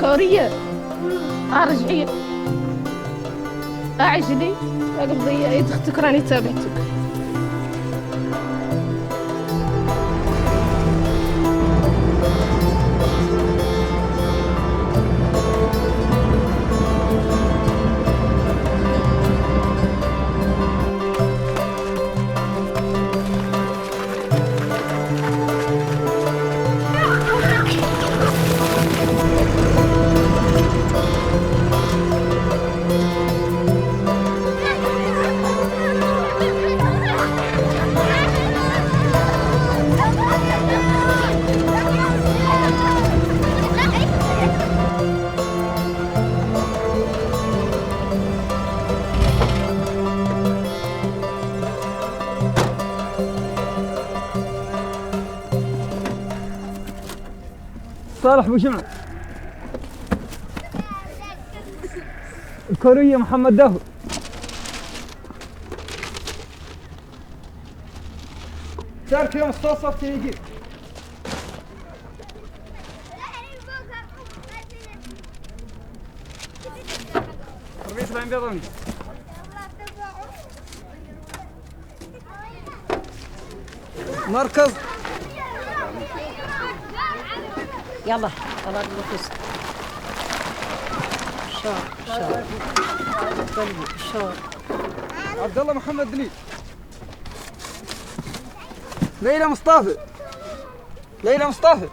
كورية. ارجعي اعجلي اقضي يد اختك راني تابعتك. صالح بوشمع، الكورية محمد دافع. شارك يوم الصوصة تيجي. ربيع 70 بيضاني. مركز. يلا طلع النفس. شار قلبي شار. عبد الله محمد دليل. ليلى مصطفى. ليلى مصطفى.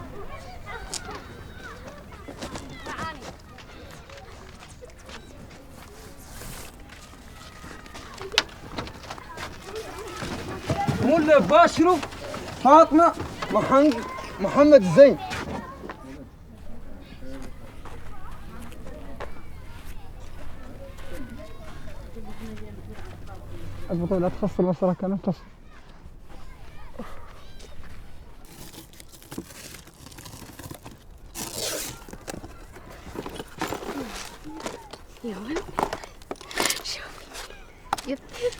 مولى باشرو. فاطمة محمد الزين. البطولة لا تخص المسألة كانت تصل. يا ولد شوف يطير.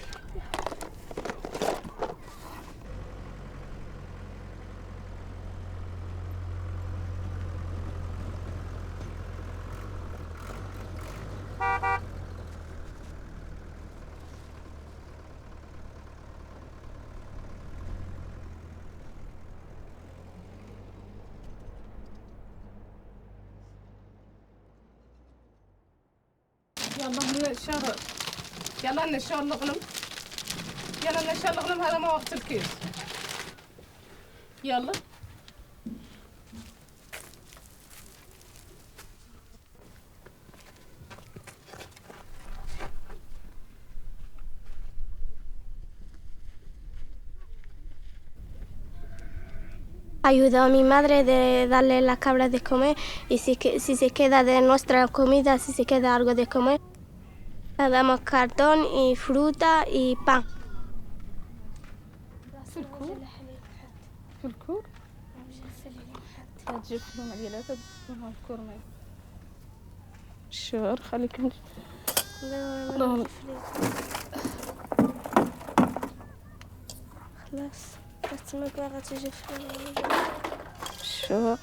يلا نشغل. يلا نشغل الغنم. يلا نشغل الغنم. هذا ما وقت الكيس. يلا Ayudo a mi madre de darle las cabras de comer y si se queda de nuestra comida, si se queda algo de comer, le damos cartón y fruta y pan. في الكور. في الكور تجيب لهم عيالات تدخلهم الكور ما الشهر خليك خلاص بس ما باغا تجي الشهر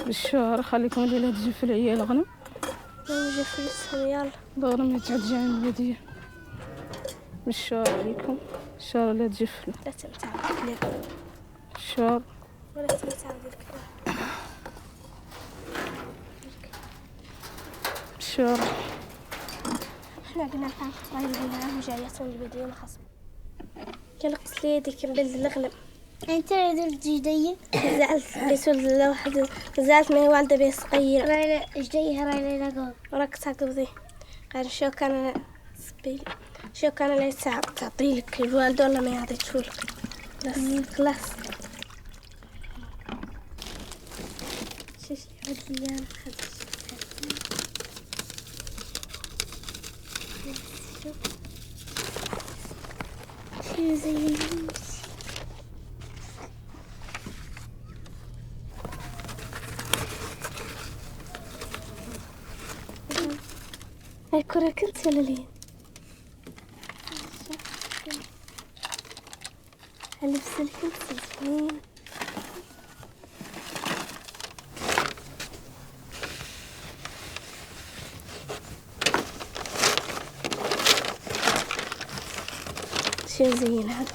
بالشهر خليكم الليلة تجي في العيال غنم. نجي فلوسهم يلا. الغنم يتعدى عن البلدية. بالشهر عليكم. الشهر لا تجي في لا تمتع بالكلام. الشهر ولا تمتع بالكلام. الشهر احنا قلنا الحين طيب لنا جايات من البلدية ما خصم. كنقص لي يديك نبلد الغنم. انت ريدو جديد زعلت بيسول واحد زعلت من والده بي صغير رايله جديها رايله لقوا راك تقضي قال شو كان سبيل شو كان لي تعطي لك الوالده ولا ما يعطيش لك بس خلاص شش هاد الايام شو زي هاي كرة كنت ولا لين؟ هلبس الكنت زين. شو زين هذا.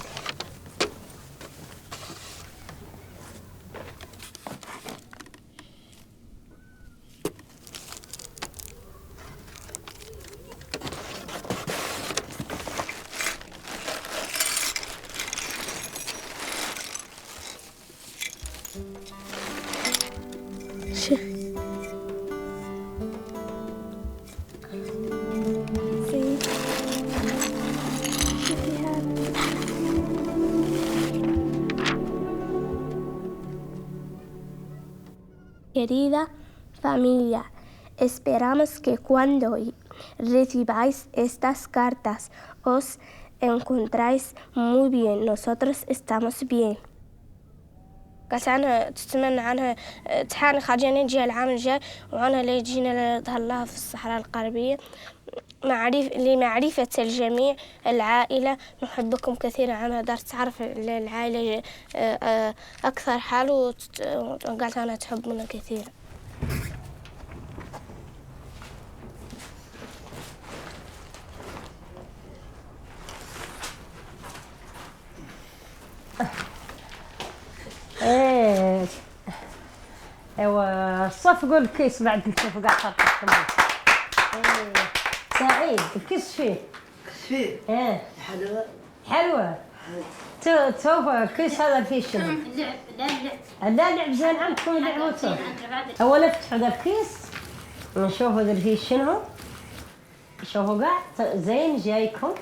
شو زين. شوفي هذا. Querida familia, esperamos que cuando recibáis estas cartas os encontráis muy bien. Nosotros estamos bien. قالت عنها تتمنى عنها امتحان خارجين يجي العام الجاي وعنها لا يجينا تهلاها في الصحراء الغربية لمعرفة الجميع العائلة نحبكم كثيرا. عنها دارت تعرف العائلة أكثر حال وقالت عنها تحبنا كثيرا. ايه ايوا صفقوا الكيس بعد الكيف وقاعد طرطش كمان. ايه سعيد الكيس فيه ايه حلوة تو الكيس هذا فيه شنو؟ اللعب زين عندكم لعبوته. اول افتح هذا الكيس نشوفوا اذا فيه شنو. شوفوا قاعد زين جايكم.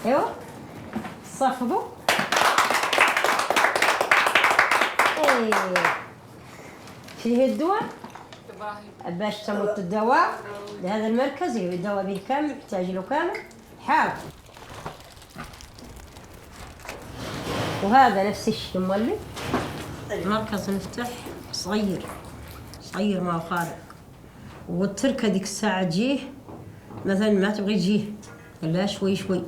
ايوه صفقوا. ايه شنو هي الدواء؟ باش تموت الدواء لهذا المركز الدواء به كامل يحتاج له كامل حال. وهذا نفس الشيء مولي المركز نفتح صغير ما هو خارق. والتركه ذيك الساعه تجيه مثلا ما تبغي تجيه لا شوي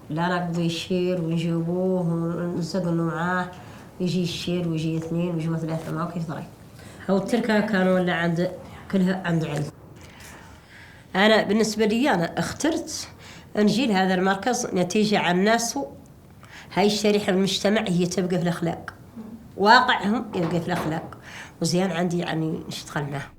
لا نقضي الشير ونجيبوه ونسقنوا معاه يجي الشير ويجي 2 ويجوا 3 ما كيف طريق. هو التركه كانوا ولا عند كلها عند علم. انا بالنسبه لي انا اخترت نجي لهذا المركز نتيجه عن ناس هاي الشريحه من المجتمع هي تبقى في الاخلاق واقعهم يبقى في الاخلاق وزين عندي يعني نشتغل معه.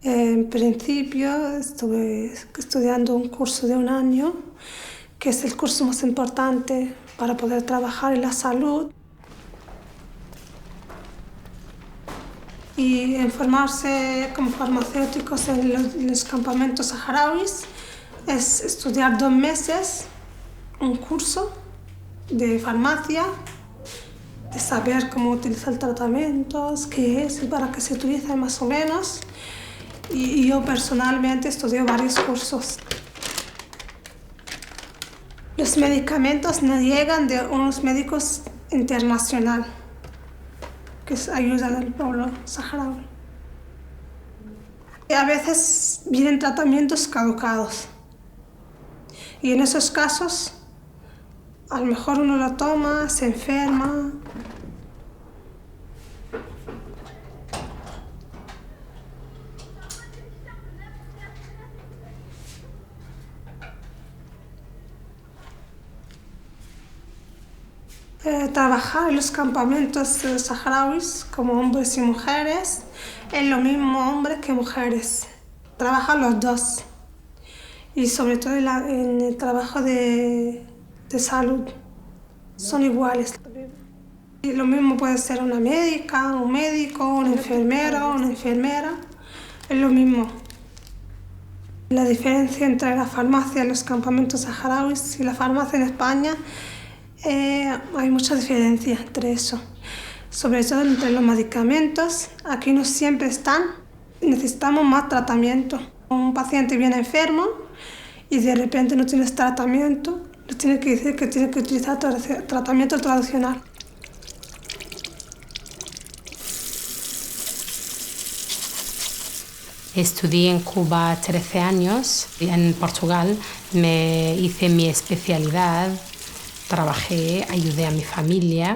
En principio estuve estudiando un curso de 1 año, que es el curso más importante para poder trabajar en la salud. Y en formarse como farmacéuticos en los campamentos saharauis es estudiar 2 meses un curso de farmacia, de saber cómo utilizar tratamientos, qué es y para qué se utiliza más o menos. Y yo personalmente estudié varios cursos. Los medicamentos no llegan de unos médicos internacionales que ayudan al pueblo saharaui. Y a veces vienen tratamientos caducados. Y en esos casos, a lo mejor uno lo toma, se enferma. Trabajar en los campamentos saharauis como hombres y mujeres es lo mismo hombres que mujeres. Trabajan los dos. Y sobre todo en el trabajo de salud. Son iguales. Y lo mismo puede ser una médica, un médico, un enfermero, una enfermera. Es lo mismo. La diferencia entre la farmacia en los campamentos saharauis y la farmacia en España hay mucha diferencia entre eso, sobre todo entre los medicamentos. Aquí no siempre están, necesitamos más tratamiento. Un paciente viene enfermo y de repente no tienes tratamiento, le tiene que decir que tiene que utilizar tratamiento tradicional. Estudié en Cuba 13 años y en Portugal me hice mi especialidad trabajé, ayudé a mi familia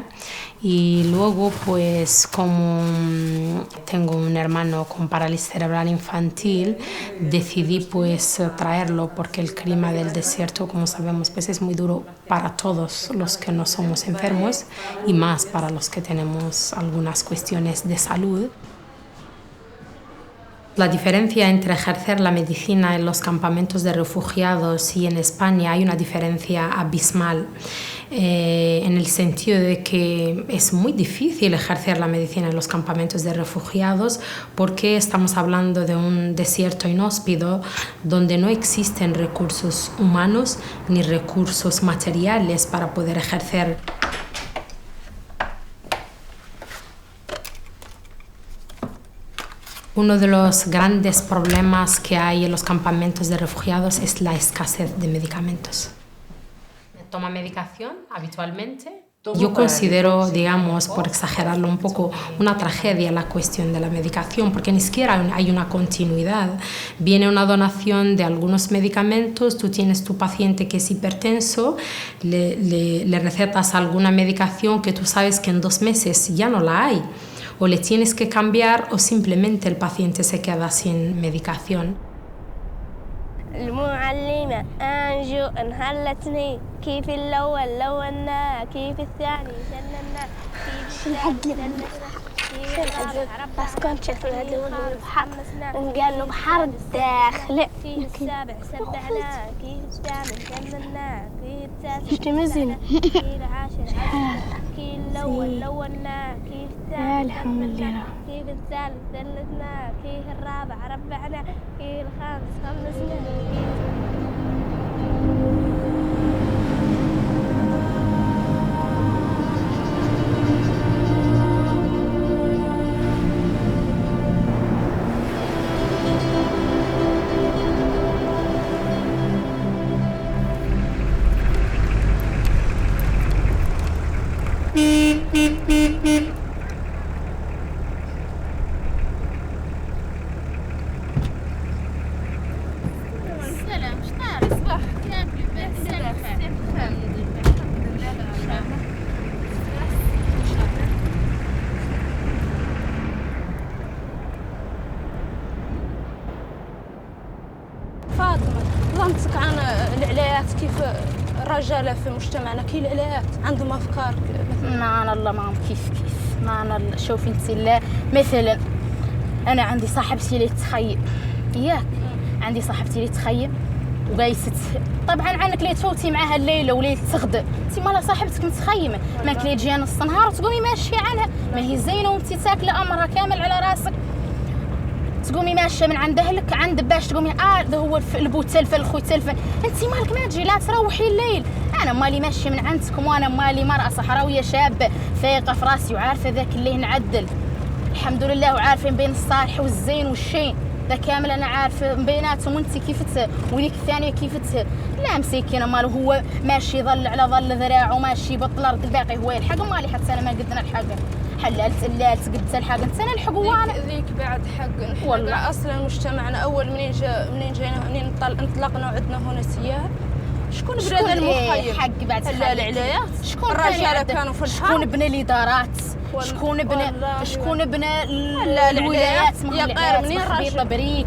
y luego pues como tengo un hermano con parálisis cerebral infantil, decidí pues traerlo porque el clima del desierto, como sabemos, pues es muy duro para todos los que no somos enfermos y más para los que tenemos algunas cuestiones de salud. La diferencia entre ejercer la medicina en los campamentos de refugiados y en España hay una diferencia abismal en el sentido de que es muy difícil ejercer la medicina en los campamentos de refugiados porque estamos hablando de un desierto inhóspito donde no existen recursos humanos ni recursos materiales para poder ejercer. Uno de los grandes problemas que hay en los campamentos de refugiados es la escasez de medicamentos. ¿Toma medicación habitualmente? Yo considero, digamos, por exagerarlo un poco, una tragedia la cuestión de la medicación, porque ni siquiera hay una continuidad. Viene una donación de algunos medicamentos, tú tienes tu paciente que es hipertenso, le recetas alguna medicación que tú sabes que en 2 meses ya no la hay. O le tienes que cambiar o simplemente el paciente se queda sin medicación. المعلمة أنجو انهلتني كيف الأول لونا كيف الثاني جننا كيف الثالث بس كنت شفنا هذول البحر وقالوا بحر الداخل كيف السابع سبعنا كيف الثامن جننا كيف التاسع كيف العاشر كيف الأول لونا كيف الثاني كيف الثالث ثلثنا كيف الرابع ربعنا كيف الخامس خمسنا ظنتك عن العلايات كيف الرجال في مجتمعنا كي العلايات عندهم افكار ما الله ما كيف ما شوفي انت لا مثلا انا عندي صاحبتي اللي تخيم ياك عندي صاحبتي اللي تخيم وقايست طبعا عنك لي تفوتي معاها الليله وليله تغدا انت مالا صاحبتك متخيمه ماك لي تجي نص نهار تقومي ماشيه عنها ما هي زينه وانت تاكله امرها كامل على راسك تقومي ماشيه من عند اهلك عند باش تقومي هذا هو البو تلفن الخوي تلفن انت مالك ما تجي لا تروحي الليل انا مالي ماشيه من عندكم وانا مالي مرأة صحراويه شابه فايقه في راسي وعارفه ذاك اللي نعدل الحمد لله وعارفين بين الصالح والزين والشين ذا كامل انا عارفه بيناتهم وانت كيف وليك الثانيه كيف لا مسكينه ماله هو ماشي ظل على ظل ذراعه ماشي بطل الارض الباقي هو يلحق مالي حتى انا ما قدنا الحق حللت اللالت قدت الحق انت انا الحق وانا ذيك بعد حق والله اصلا مجتمعنا اول منين جينا منين انطلقنا وعدنا هنا سياح شكون بنى المخيم حق بعد العلايات شكون الرجال كانوا في الحرب شكون بنى الادارات شكون بنى الولايات يا قير منين الرجل بريك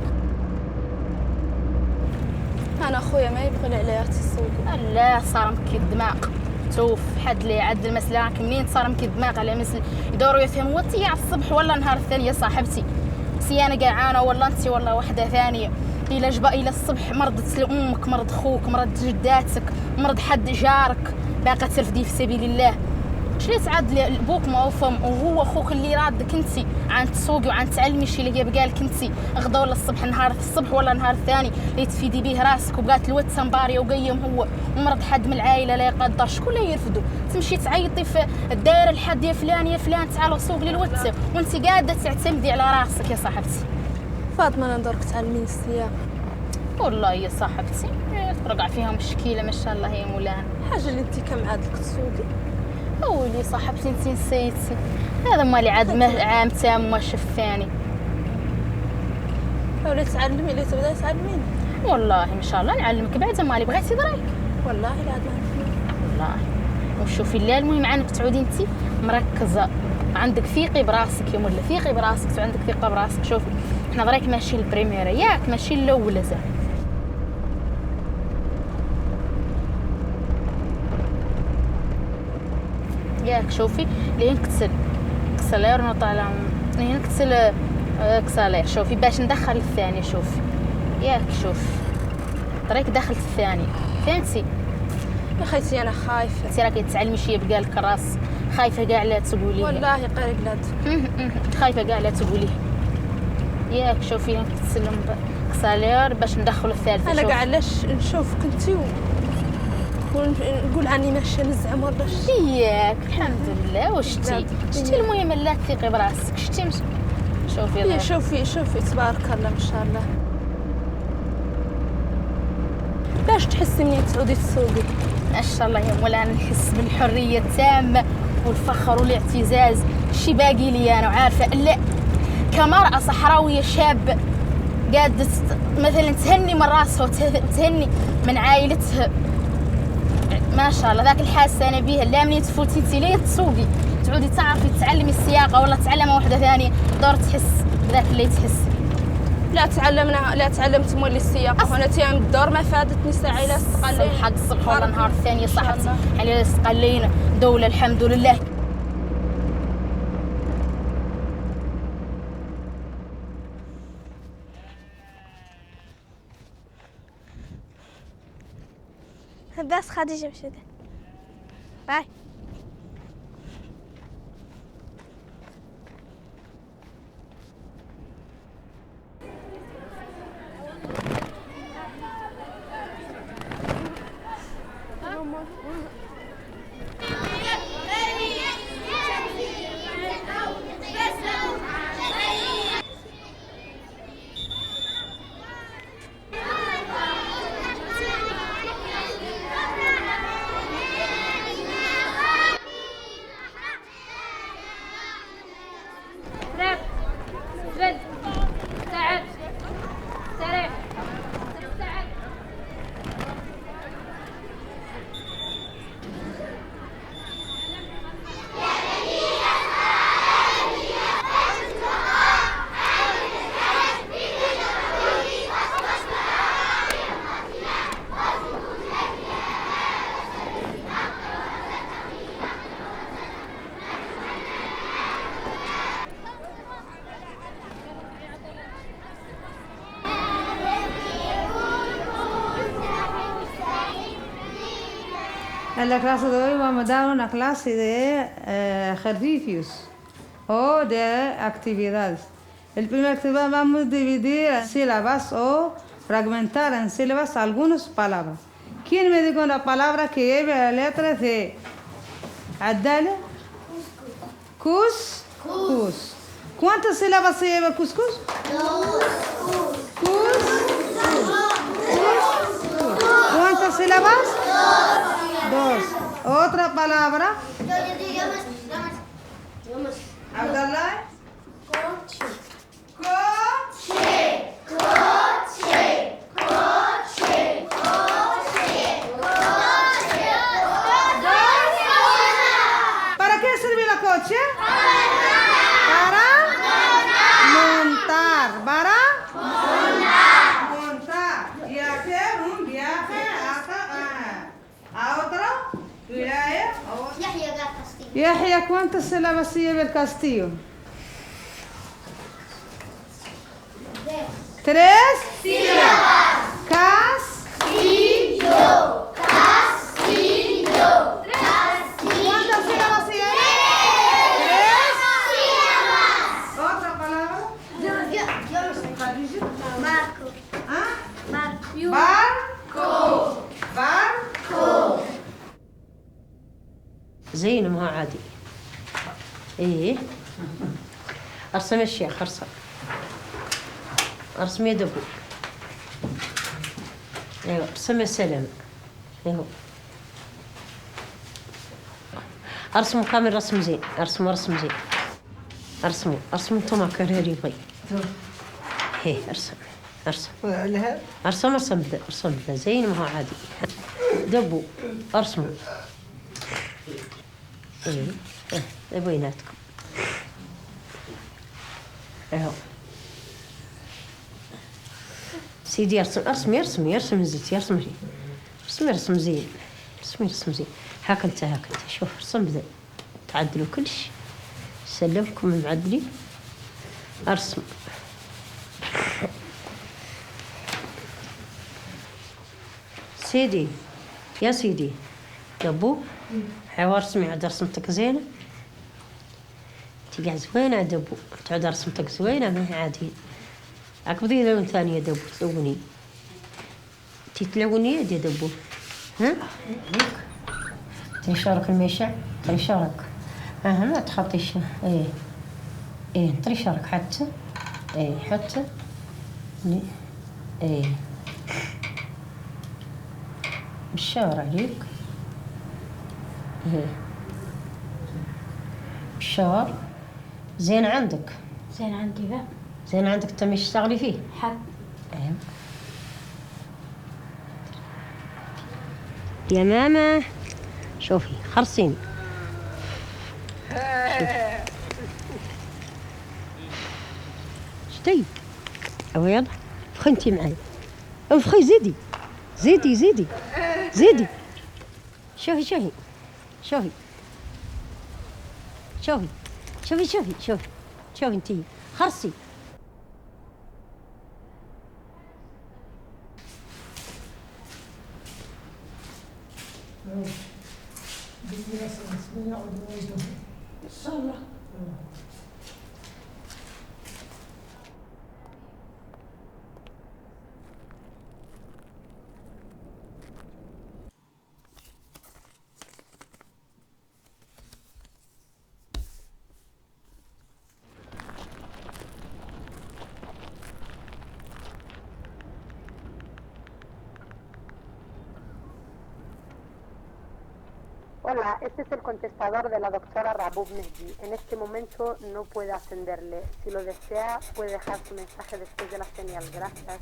انا اخويا ما يبغي العلايات السوق لا صار مكي الدماغ شوف حد اللي يعدل المسألة راك منين صار مكي الدماغ على مثل يدوروا يفهموا انت على الصبح ولا النهار الثاني يا صاحبتي سي انا قاعانه ولا انت ولا وحده ثانيه الى جبا الى الصبح مرضت امك مرض خوك مرض جداتك مرض حد جارك باقا ترفدي في سبيل الله شلي تعاد بوك ما وفهم وهو خوك اللي رادك انت عن تسوقي وعن تعلمي الشيء اللي بقالك انت غدا ولا الصبح نهار الصبح ولا نهار الثاني اللي تفيدي به راسك وبقات الواد سمباريه وقيم هو ومرض حد من العائله لا يقدر شكون اللي يرفدوا تمشي تعيطي في الدائره الحد يا فلان تعالوا سوق لي الواد وانت قاعده تعتمدي على راسك يا صاحبتي فاطمه انا ندورك تعلميني السياقه والله يا صاحبتي ترقع فيها مشكله ما شاء الله يا مولانا حاجه اللي انت كم عادلك تسوقي أولي صاحبتي انتي نسيتي هذا مالي عاد عام تام واش الثاني ولا تعلمي اللي تبدا تعلميني والله ان شاء الله نعلمك بعد مالي بغيتي ضريك والله لا والله وشوفي لا المهم عنك تعودي انت مركزه، عندك ثقه براسك يا مولا، ثقه براسك وعندك ثقه براسك. شوفي حنا دراك ماشي البريميره ياك، ماشي الاولى زعما. ياك شوفي لين كسلير نطالع لين كسالير. شوفي باش ندخل الثاني. شوفي ياك شوفي طريق دخلت الثاني، فهمتي يا خيتي انا خايفه. انت راكي تعلمي شي بقالك الراس، خايفه كاع لا تقوليه. والله غير قلاد خايفه كاع لا تقوليه. ياك شوفي نتسلم كسالير باش ندخل الثالثه. انا كاع علاش نشوفك انت ونقول عني ماشيه نزعم ولا شي. ياك الحمد لله. وشتي المهم لا تثقي براسك. شتي شوفي تبارك الله ما شاء الله. باش تحسي منين تعودي تسوقي؟ ما شاء الله يا مولانا نحس بالحريه التامه والفخر والاعتزاز. شي باقي لي انا وعارفه لا كمراه صحراويه شابه قاعده مثلا تهني من راسها وتهني من عائلتها. ما شاء الله ذاك الحاسه انا بيها. لا منين تفوتي انت ليه تسوقي تعودي تعرفي تعلمي السياقه ولا تعلمها وحده ثانيه دور تحس ذاك اللي تحس. لا تعلمت مولي السياقه هنا تيام الدور ما فادتني ساعه الا استقلينا الحق الصبح ولا النهار الثاني صاحبتي على استقلينا دوله الحمد لله. بس خديجة مشيت باي. En la clase de hoy vamos a dar una clase de ejercicios o de actividades. El primer actividad vamos a dividir en sílabas o fragmentar en sílabas algunas palabras. ¿Quién me dice una palabra que lleve la letra C? Adale. Cuscús. ¿Cuántas sílabas se lleva cuscús? Dos. ¿Cuántas sílabas? Dos. Otra palabra. Abdallah. Coche. ¿Para qué sirve la coche? Para montar. Para montar. Y hacer un viaje a otro wilayah. Yahya, ¿cuántas sílabas lleva el castillo? Tres sílabas. Castillo. ¿Cuántas sílabas lleva? Tres sílabas. ¿Otra palabra? Yo no sé. Barco. ¿Ah? Barco. Barco. زين ما هو عادي. ايه ارسم الشيخ ارسم يد ابو. ايوه ارسم السلام. ايوه ارسم كامل رسم زين. ارسم زين. ارسم انتم كرهري بي. هي ارسم بدا زين ما هو عادي. دبو ارسم بيناتكم اهو. سيدي يرسم زيت، يرسم زين، رسم زين. هاك انت شوف رسم زين، تعدلوا كلش، سلمكم معدلين، ارسم. سيدي يا سيدي دبو حوار رسمي عاد رسمتك زينة، تقع زوينة دبو، تعود رسمتك زوينة ما هي عادية. أقبضي لون ثاني يا دبو تلوني، تلوني يا دبو. ها؟ تنشرك المشع، تنشرك. ما تخطيش. ايه تنشرك حتى. حتى. بالشاور عليك. بالشاور. زين عندك. زين عندي ذا. زين عندك تمشي تشتغلي فيه. حد. يا ماما شوفي خرصيني. شتي أو يلا فخنتي معي، انفخي زيدي. شوفي انتي خرصي. Hola, este es el contestador de la doctora Rabub Mehdi. En este momento no puede atenderle. Si lo desea, puede dejar su mensaje después de la señal. Gracias.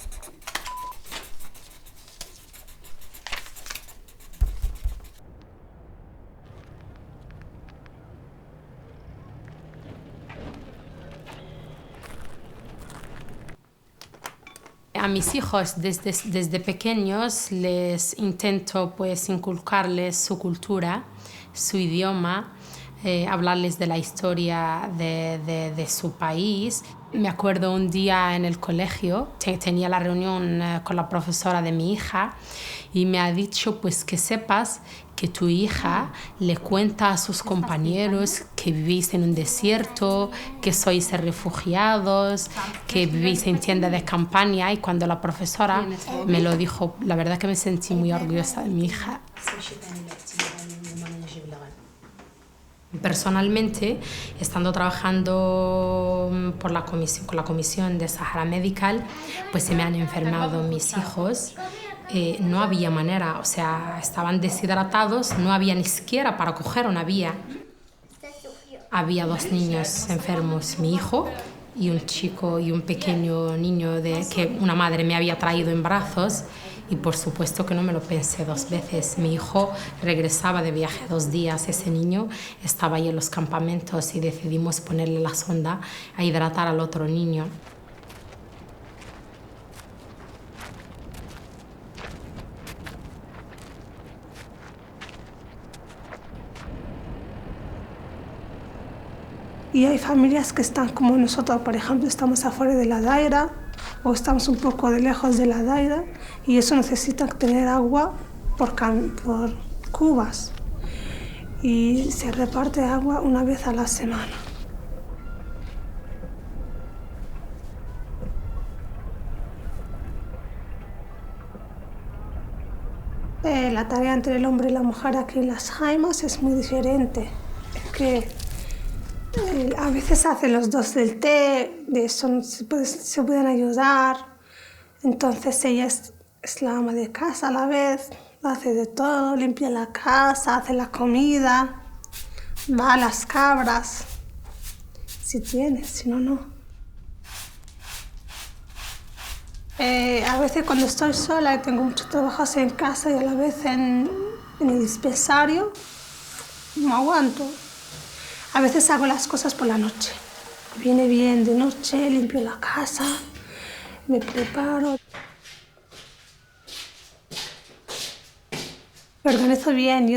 A mis hijos desde pequeños les intento pues inculcarles su cultura, su idioma, hablarles de la historia de su país. Me acuerdo un día en el colegio, tenía la reunión con la profesora de mi hija y me ha dicho pues que sepas que tu hija le cuenta a sus compañeros que vivís en un desierto, que sois refugiados, que vivís en tienda de campaña. Y cuando la profesora me lo dijo, la verdad que me sentí muy orgullosa de mi hija. Personalmente, estando trabajando con la comisión de Sahara Medical, pues se me han enfermado mis hijos. No había manera, o sea, estaban deshidratados, no había ni siquiera para coger una vía. Había 2 niños enfermos, mi hijo y un chico y un pequeño niño que una madre me había traído en brazos. Y por supuesto que no me lo pensé 2 veces. Mi hijo regresaba de viaje 2 días, ese niño estaba ahí en los campamentos y decidimos ponerle la sonda a hidratar al otro niño. Y hay familias que están como nosotros, por ejemplo, estamos afuera de la daira o estamos un poco de lejos de la daira y eso necesita tener agua por cubas y se reparte agua una vez a la semana. La tarea entre el hombre y la mujer aquí en las jaimas es muy diferente. Es que a veces hacen los 2 del té, se pueden ayudar. Entonces ella es la ama de casa a la vez, hace de todo, limpia la casa, hace la comida, va a las cabras, si tiene, si no, no. A veces cuando estoy sola y tengo mucho trabajo en casa y a la vez en el dispensario, no aguanto. A veces hago las cosas por la noche. Viene bien de noche, limpio la casa, me preparo. Me organizo bien,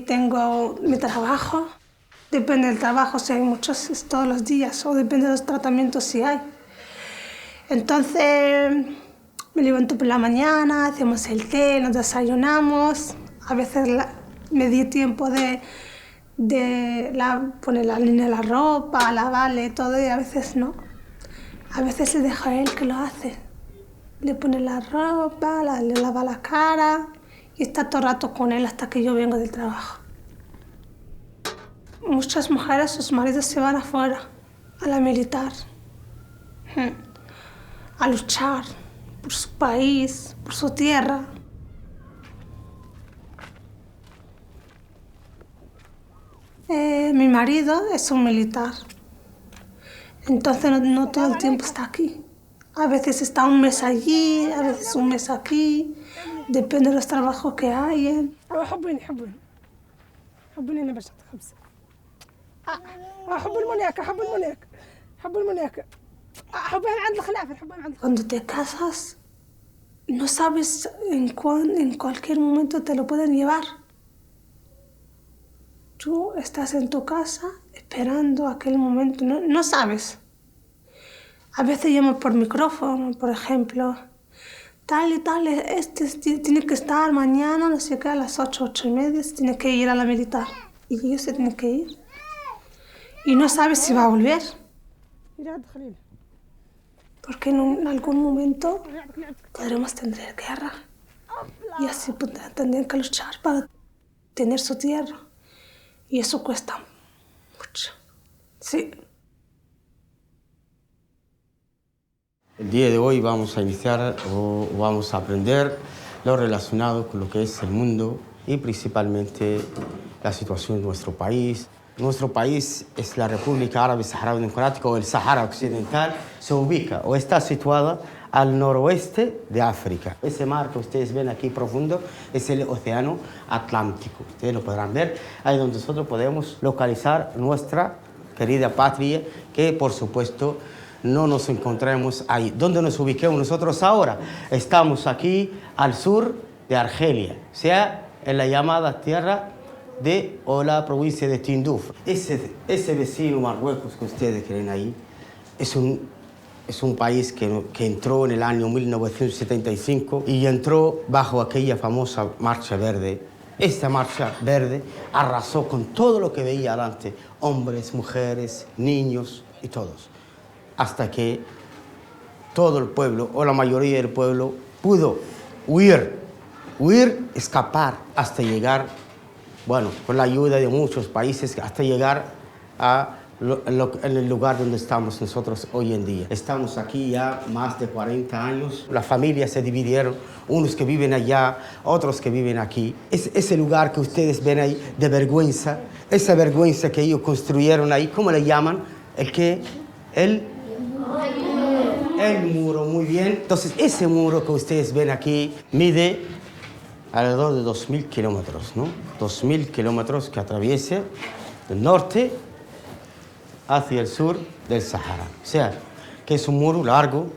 tengo mi trabajo. Depende del trabajo, si hay muchos es todos los días, o depende de los tratamientos si hay. Entonces me levanto por la mañana, hacemos el té, nos desayunamos. A veces me di tiempo de poner la línea de la ropa, lavarle todo, y a veces no. A veces le dejo a él que lo hace. Le pone la ropa, le lava la cara y está todo el rato con él hasta que yo vengo del trabajo. Muchas mujeres, sus maridos se van afuera, a la militar, a luchar por su país, por su tierra. Mi marido es un militar, entonces no todo el tiempo está aquí. A veces está un mes allí, a veces un mes aquí, depende de los trabajos que hay. Cuando te casas, no sabes en cualquier momento te lo pueden llevar. Tú estás en tu casa esperando aquel momento, no sabes. A veces llamo por micrófono, por ejemplo. Tal y tal, tiene que estar mañana, no sé qué, a las 8:30, tiene que ir a la militar. Y ellos se tienen que ir. Y no sabes si va a volver. Porque en algún momento podremos tener guerra. Y así tendrán que luchar para tener su tierra. Y eso cuesta mucho. Sí. El día de hoy vamos a iniciar o vamos a aprender lo relacionado con lo que es el mundo y principalmente la situación de nuestro país. Nuestro país es la República Árabe Saharaui Democrática o el Sahara Occidental. Se ubica o está situada al noroeste de África. Ese mar que ustedes ven aquí profundo es el Océano Atlántico. Ustedes lo podrán ver, ahí donde nosotros podemos localizar nuestra querida patria, que por supuesto no nos encontramos ahí. ¿Dónde nos ubiquemos nosotros ahora? Estamos aquí al sur de Argelia, o sea, en la llamada tierra o la provincia de Tinduf. Ese vecino Marruecos que ustedes creen ahí es un país que entró en el año 1975 y entró bajo aquella famosa Marcha Verde. Esta Marcha Verde arrasó con todo lo que veía adelante, hombres, mujeres, niños y todos, hasta que todo el pueblo, o la mayoría del pueblo, pudo huir, escapar, hasta llegar, bueno, con la ayuda de muchos países, hasta llegar en el lugar donde estamos nosotros hoy en día. Estamos aquí ya más de 40 años. Las familias se dividieron, unos que viven allá, otros que viven aquí. Ese lugar que ustedes ven ahí de vergüenza, esa vergüenza que ellos construyeron ahí, ¿cómo le llaman? El muro, muy bien. Entonces, ese muro que ustedes ven aquí mide alrededor de 2.000 kilómetros, ¿no? 2.000 kilómetros que atraviesa del norte hacia el sur del Sahara. O sea, que es un muro largo,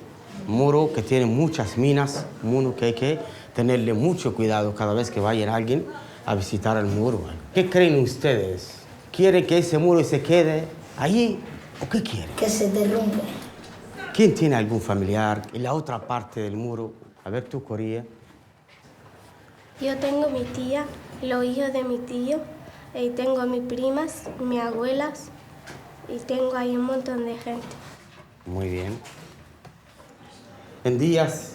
un muro que tiene muchas minas, un muro que hay que tenerle mucho cuidado cada vez que vaya alguien a visitar el muro. ¿Qué creen ustedes? ¿Quieren que ese muro se quede allí o qué quieren? Que se derrumbe. ¿Quién tiene algún familiar en la otra parte del muro? A ver tú, Coría. Yo tengo mi tía, los hijos de mi tío, y tengo mis primas, mis abuelas, y tengo ahí un montón de gente. Muy bien. En días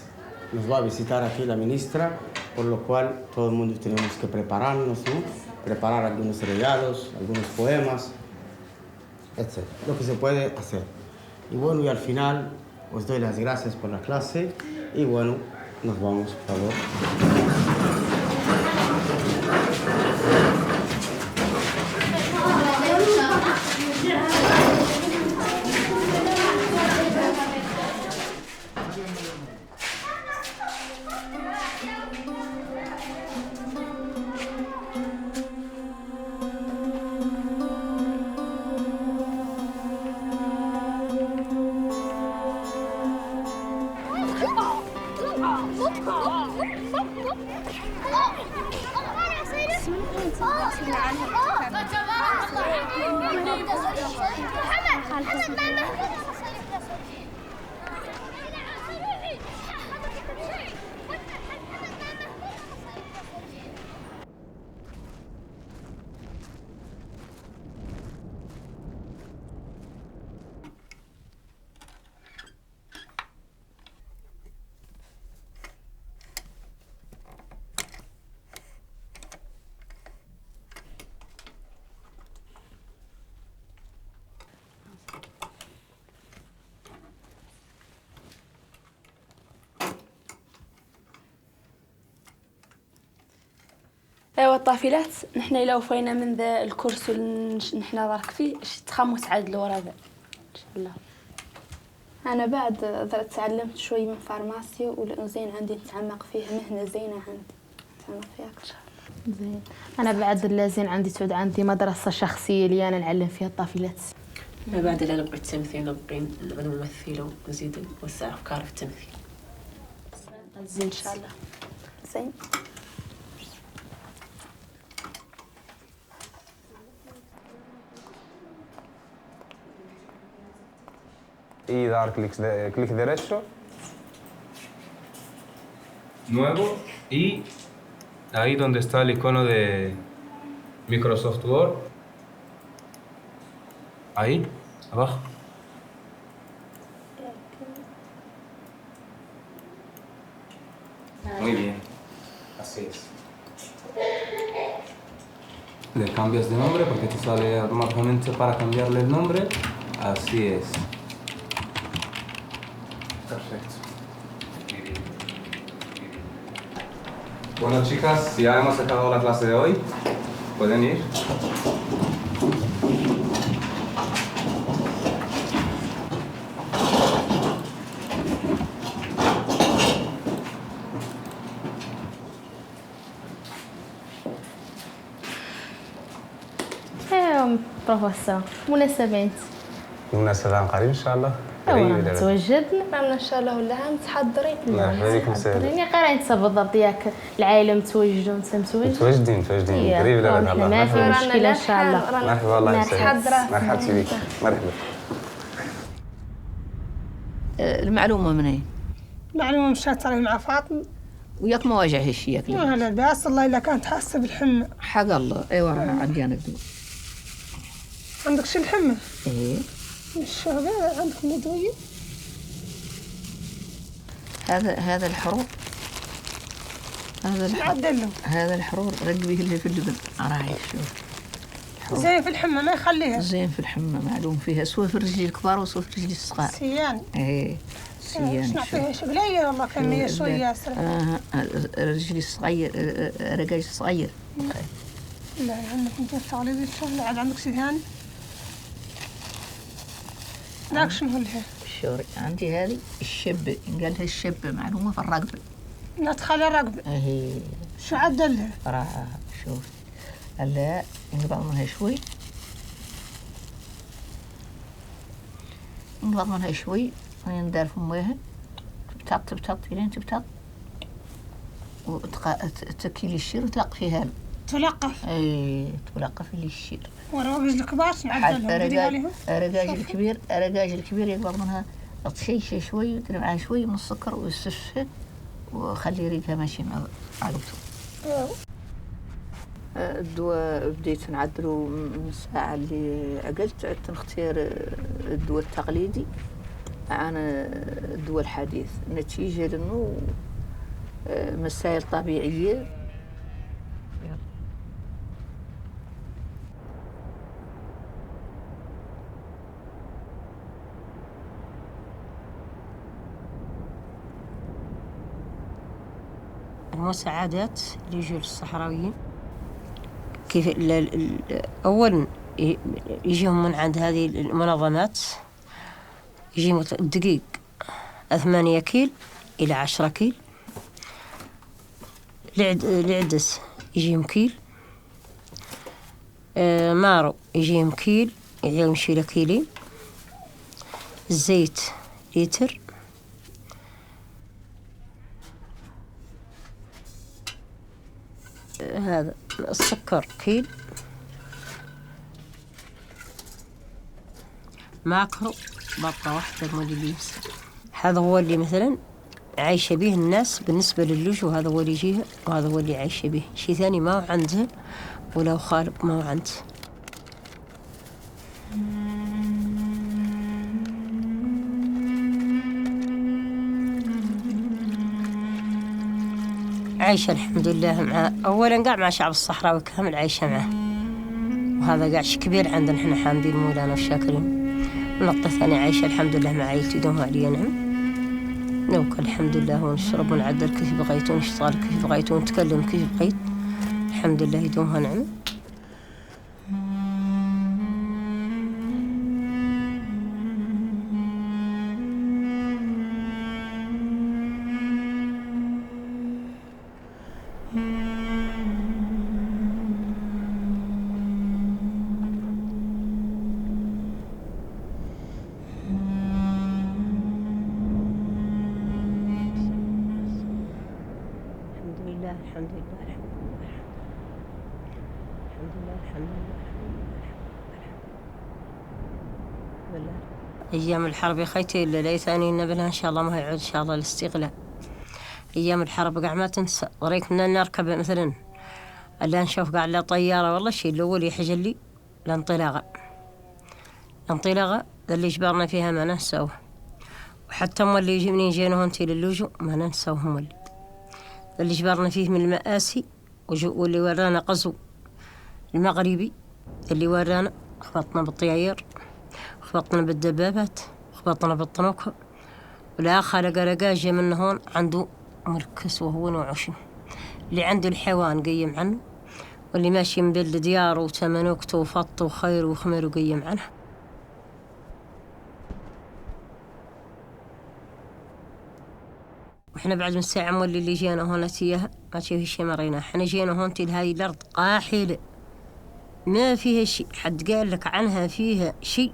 nos va a visitar aquí la ministra, por lo cual todo el mundo tenemos que prepararnos, ¿no? Preparar algunos regalos, algunos poemas, etc. Lo que se puede hacer. Y bueno, y al final os doy las gracias por la clase y bueno, nos vamos, por favor. ايوا الطافلات نحنا الا وفينا من ذا الكورس اللي نحنا راك فيه تخمو تعدلوا راه ان شاء الله. انا بعد تعلمت شوي من فارماسيا وزين عندي نتعمق فيه مهنه زينه عندي نتعمق فيها اكثر. زين انا بعد لازين عندي تعود عندي مدرسه شخصيه اللي انا نعلم فيها الطافلات. ما بعد لا نبغي التمثيل نبغي نبدا ممثله ونزيد نوسع افكاري في التمثيل. زين ان شاء الله. زين y dar clic derecho. Nuevo y ahí donde está el icono de Microsoft Word. Ahí, abajo. Muy bien, así es. Le cambias de nombre porque te sale automáticamente para cambiarle el nombre. Así es. Perfecto. Bueno, chicas, ya hemos acabado la clase de hoy. ¿Pueden ir? بروفيسور مناسبات مناسبة قريب إن شاء الله. قريب توجدنا رانا ان شاء الله ولا متحضرين. يعني قرايه انت بالضبط ياك العائله متواجدوا انت متواجدين قريب لا لا ما في مشكله ان شاء الله. مرحبا الله يسعدك. مرحبا بك. مرحبا. المعلومه منين؟ معلومه مشات مع فاطمه وياك ما واجهش ياك. لا بس الله الا كانت حاسه بالحمى. حق الله ايوا راه عندي انا قبل. عندك شي الحمى؟ ايه الشهر عندك مدوية. هذا الحرور هذا الحرور رقبيه اللي في اللبن راهي شوف زين في الحمى ما يخليها. زين في الحمى معلوم فيها سوا في الرجل الكبار وسوا في الرجل الصغار. سيان. ايه سيان. شنو فيها شقليه والله كميه شويه ياسر. الرجل الصغير رقاج صغير. لا عندك انت الشغله دي الشغله عاد عندك شي ثاني؟ ذاك شنو لها؟ شوري عندي هذه الشبه قال لها الشبه معلومه في الرقبه. لا تخلي الرقبه. اهي شو عدلها؟ راح شوف هلا نقبض منها شوي وندار في مويها تبتط لين تبتط وتكيلي الشير وتلق فيها. تلقف؟ اي تلقف اللي الشير. والرواقج الكبار نعدلهم. الرقاج الكبير يقبض منها تشيشه شوي وتدري معها شوي من السكر ويسفها وخلي ريقها ماشي مع عقبته. الدواء بديت نعدلو من الساعة اللي عقلت عدت نختار الدواء التقليدي عن الدواء الحديث نتيجة لأنه مسائل طبيعية. المساعدات اللي يجوا للصحراويين كيف أولا يجيهم من عند هذه المنظمات يجي الدقيق 8 كيل إلى 10 كيل. العدس يجيهم كيل. مارو يجيهم كيل يجيهم شيله كيلين. الزيت لتر. هذا السكر كيل، ماكرو بطة واحدة موديليس. هذا هو اللي مثلا عايشة به الناس بالنسبة للوجو، هذا هو اللي يجيها وهذا هو اللي عايشة به. شيء ثاني ما هو عنده ولا هو خالق، ما هو عنده. عايشة الحمد لله مع أولا قاع مع شعب الصحراوي كامل عايشة معه، وهذا قاع شي كبير عندنا احنا حامدين مولانا وشاكرين. ونقطة ثانية عايشة الحمد لله مع عائلتي دومها عليا نعم، نوكل الحمد لله ونشرب ونعدل كيف بغيت ونشتغل كيف بغيت ونتكلم كيف بغيت، الحمد لله يدومها نعمة. الحمد لله أيام الحرب يا خيتي اللي ليتاني نبلها إن شاء الله ما يعود إن شاء الله الاستغلال. أيام الحرب قاع ما تنسى، وريك من نركب مثلا اللي نشوف قاع لا طيارة والله الشيء الأول يحجل لي الانطلاقة اللي جبرنا فيها ما ننسوه. وحتى هم اللي يجي منين جينا هونتي للوجو ما ننسوهم، اللي جبرنا فيه من المآسي واللي ورانا قزو المغربي اللي ورانا، خبطنا بالطياير، خبطنا بالدبابات، خبطنا بالطنوك. والآخر لقى جاي من هون عنده مركز وهو نوعه شنو اللي عنده الحيوان قيم عنه، واللي ماشي من بلد دياره وتمنوكته وفط وخير وخمر وقيم عنه. احنا بعد من ساعة مولي اللي جينا هون تياها ما تشوفي شي مرينا. احنا جينا هون لهاي الارض قاحلة ما فيها شيء، حد قال لك عنها فيها شيء؟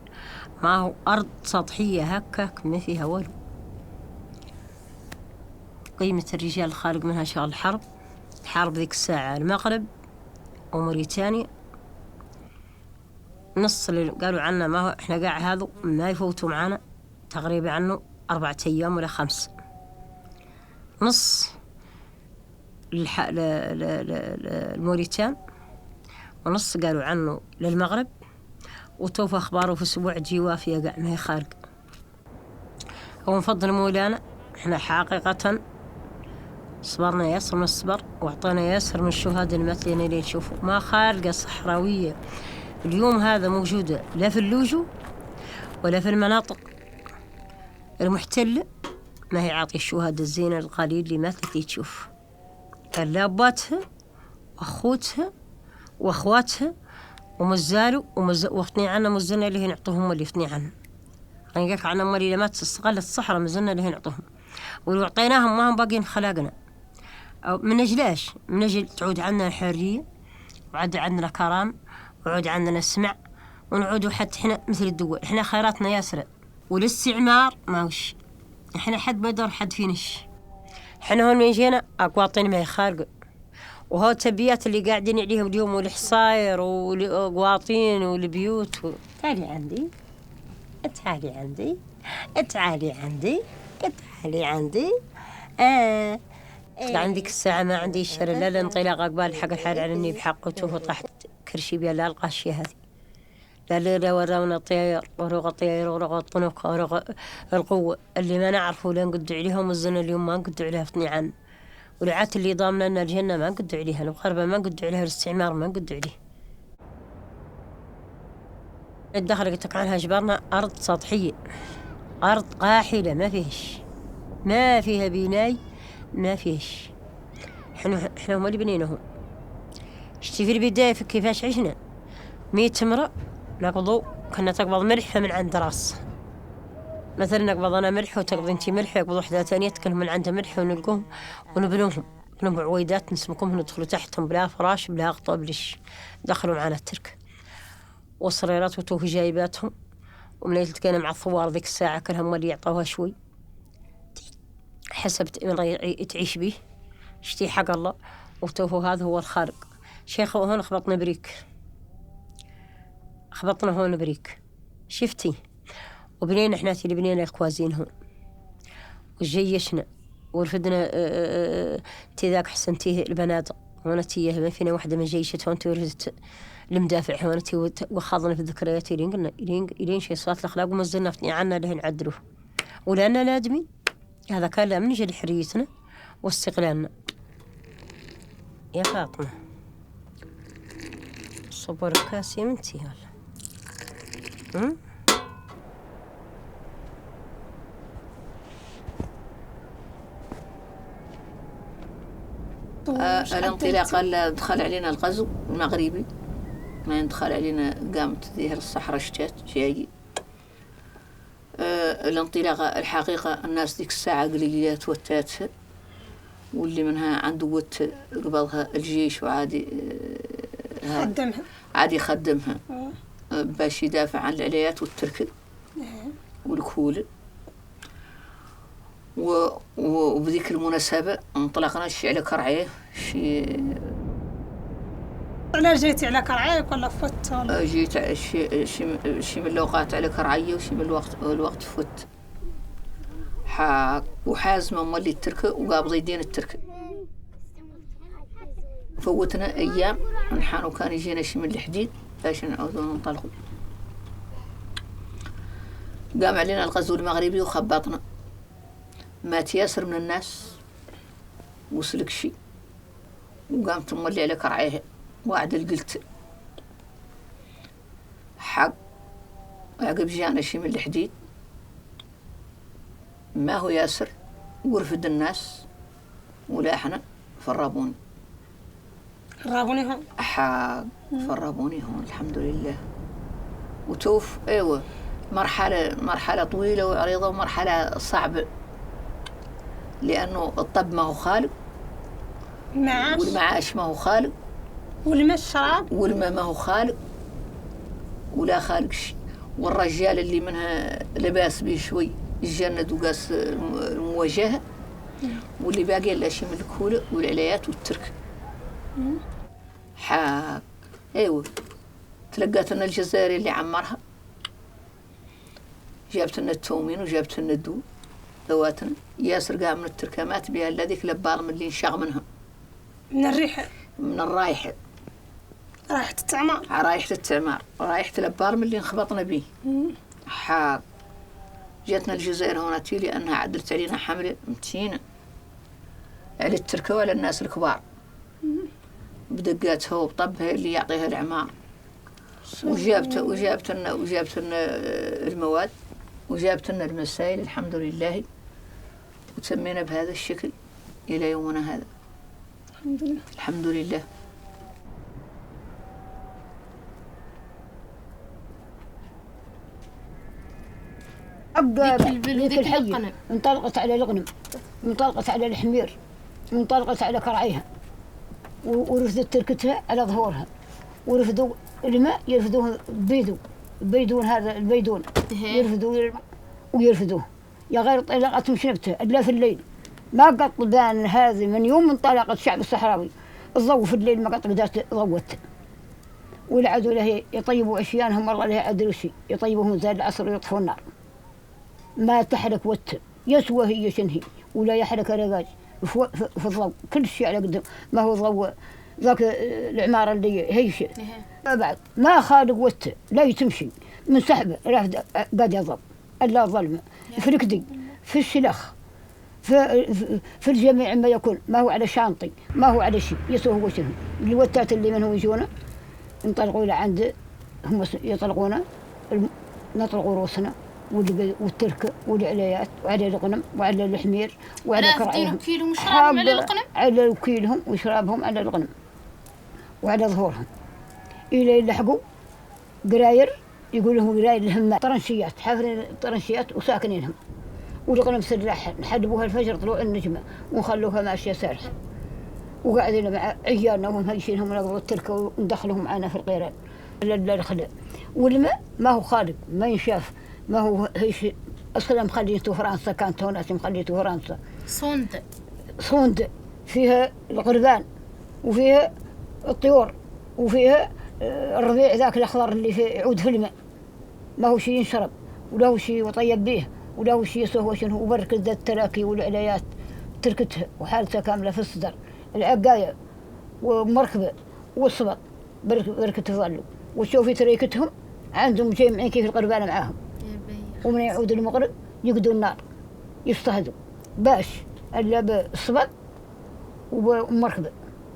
ما هو ارض سطحية هكاك ما فيها ولو. قيمة الرجال الخارج منها شغل الحرب. الحرب ذيك الساعة المغرب وموريتانيا نص اللي قالوا عنا ما هو احنا قاع هذا ما يفوتوا معنا تقريبا عنه 4 أيام ولا 5. نص الموريتان ونص قالوا عنه للمغرب، وتوفى أخباره في أسبوع جوافية قاع ما هي خارج. ونفضل مولانا احنا حقيقة صبرنا ياسر من الصبر واعطينا ياسر من الشهداء المثلين اللي نشوفوا. ما خارقة صحراوية اليوم هذا موجودة لا في اللوجو ولا في المناطق المحتلة ما هي عاطي الشهداء الزينة القليل اللي مثلت تشوف. اللاباتها واخوتها واخواتها ومزالوا وفطني عنا مزلنا اللي نعطوهم اللي يفطني عنا. رنقاك عنا مالي لما تستغل الصحراء مزلنا اللي نعطوهم، ولو عطيناهم ما هم باقين خلاقنا. أو من أجلاش؟ من أجل تعود عندنا الحرية وعد عندنا كرام وعود عندنا السمع ونعودوا حتى احنا مثل الدول. احنا خيراتنا ياسرة والاستعمار ما وش احنا حد ما يدور حد فينش. احنا هون من جينا أقواطين ما يخارقوا، وهو التبيات اللي قاعدين عليهم اليوم والحصاير والقواطين والبيوت تعالي عندي تعالي عندي تعالي عندي تعالي عندي عندك الساعة ما عندي الشر لا الانطلاق قبال حق الحال على اني بحقته وطحت كرشي بيا لا القاشية هذه لا وراونا الطيار ورغ الطيار ورغ الطنوك ورغ القوة اللي ما نعرفه لا نقد عليهم الزنا اليوم ما نقد عليها فطني عن ولعات اللي ضامنا لنا الجنة ما نقد عليها الغربة ما نقد عليها الاستعمار ما نقد عليه. الدخل قلت لك عنها جبرنا أرض سطحية أرض قاحلة ما فيها بناي ما فيش. احنا هم اللي بنيناهم. شتي في البداية في كيفاش عشنا 100 امرأة نقضوا كنا تقبض ملح من عند راس مثلا نقبض أنا ملح وتقبض انتي ملح يقبض وحدة ثانية تكلم من عندها ملح ونلقوهم ونبنوهم نبع عويدات نسمكم ندخلوا تحتهم بلا فراش بلا غطاء بلش. دخلوا معنا الترك وصريرات وتوفي جايباتهم ومن تلقينا مع الثوار ذيك الساعة كلهم اللي يعطوها شوي حسب من تعيش به شتي حق الله وتوفوا هذا هو الخارق. شيخ هون خبطنا بريك، خبطنا هون بريك، شفتي؟ وبنينا احنا اللي بنينا الكوازين هون وجيشنا ورفدنا تذاك حسنتيه البنادق هون تيه ما فينا واحدة من جيشت هون تورثت المدافع هون وخاضنا في الذكريات إلين قلنا إلين شيء صلاة الأخلاق ومزلنا في عنا له نعدلوه ولأننا نادمين. هذا كان لا من أجل حريتنا واستقلالنا. يا فاطمة صبر كاسي منتي هلا. الانطلاقة اللي دخل علينا الغزو المغربي ما دخل علينا قامت ظهر الصحراء شتات جاي. الانطلاقة الحقيقة الناس ديك الساعة قليلة توتات واللي منها عنده وت قبضها الجيش وعادي عادي يخدمها باش يدافع عن العليات والترك والكول. وبذيك المناسبة انطلقنا شي على كرعيه علاش جيتي على كرعيك ولا فت ولا؟ جيت شي من الأوقات على كرعيه وشي من الوقت فت وحازمة مولي الترك وقابض يدين الترك. فوتنا أيام نحن وكان يجينا شي من الحديد باش نعودوا ننطلقوا. قام علينا الغزو المغربي وخبطنا، مات ياسر من الناس وسلك شي وقامت مولي على كرعيه وعدل قلت حق. عقب جانا شي من الحديد ما هو ياسر ورفد الناس ولاحنا فرابوني هون حق فرابوني هون الحمد لله. وتوف ايوه مرحلة طويلة وعريضة ومرحلة صعبة لأنه الطب ما هو خالق والمعاش ما هو خالق والماء الشراب والماء ما هو خالق ولا خالق شيء. والرجال اللي منها لباس بيه شوي الجند وقاس المواجهة واللي باقي لا شي من الكولة والعليات والترك. حاك ايوه تلقات لنا الجزائري اللي عمرها جابت لنا التومين وجابت لنا الدو ذواتنا. ياسر قام من التركمات بها الذيك لبار من اللي انشاغ منها من الريحة من الرايحة رايحة التعمار رايحة لبار من اللي انخبطنا به. حاك جاتنا الجزائر هوناتي لأنها عدلت علينا حملة متينة على التركة وعلى الناس الكبار بدقاتها وبطبها اللي يعطيها العمار. وجابت لنا المواد وجابت لنا المسائل الحمد لله وتمينا بهذا الشكل إلى يومنا هذا الحمد لله. ذيك الحية انطلقت على الغنم انطلقت على الحمير انطلقت على كرعيها ورفدت تركتها على ظهورها ورفدوا الماء يرفدوه بيدون هذا البيدون يرفدوه يا غير طلقت مشنبته إلا في الليل ما قط بان هذه من يوم انطلقت الشعب الصحراوي الضوء في الليل ما قط بدات ضوت والعدو له يطيبوا عشيانهم والله له عدلوا شيء يطيبوهم زي العصر ويطفوا النار ما تحرك وت يسوى هي شنهي ولا يحرك رقاج في الضوء كل شيء على قدام ما هو ضوء ذاك العمارة اللي هيش بعد ما خالق وت لا يتمشي من سحبه رافد قاعد يضرب الا ظلمه في الكدي في الشلخ في الجميع ما يكون ما هو على شانطي ما هو على شيء يسوى هو شنو الوتات اللي منهم يجونا ينطلقوا الى عند هم يطلقونا نطلقوا روسنا والتركه والعليات وعلى الغنم وعلى الحمير وعلى كرعيهم كيلهم وشرابهم على الغنم على كيلهم وشرابهم على الغنم وعلى ظهورهم الى يلحقوا قراير يقول لهم قراير الهمات طرنشيات حافرين طرنشيات وساكنينهم والغنم سلاح نحدبوها الفجر طلوع النجمه ونخلوها ماشيه سارحه وقاعدين مع عيالنا وهم هايشينهم نقضوا التركه وندخلهم معنا في القيران لا الخلاء والماء ما هو خالق ما ينشاف ما هو هيش اصلا مخليته فرنسا كانت هونات مخليته فرنسا صوند فيها القربان وفيها الطيور، وفيها الربيع ذاك الأخضر اللي في يعود في الماء، ما هو شيء ينشرب ولا هو شيء يطيب به ولا هو شيء يسوى شنو. وبركة ذا التراكي والعليات تركتها وحالتها كاملة في الصدر، العقاية ومركبة والصبط بركة تظلوا. وتشوفي تريكتهم عندهم مجمعين كيف القربانة معاهم، ومن يعود المغرب يقدوا النار يستهدوا باش الا بالصبط ومركبة،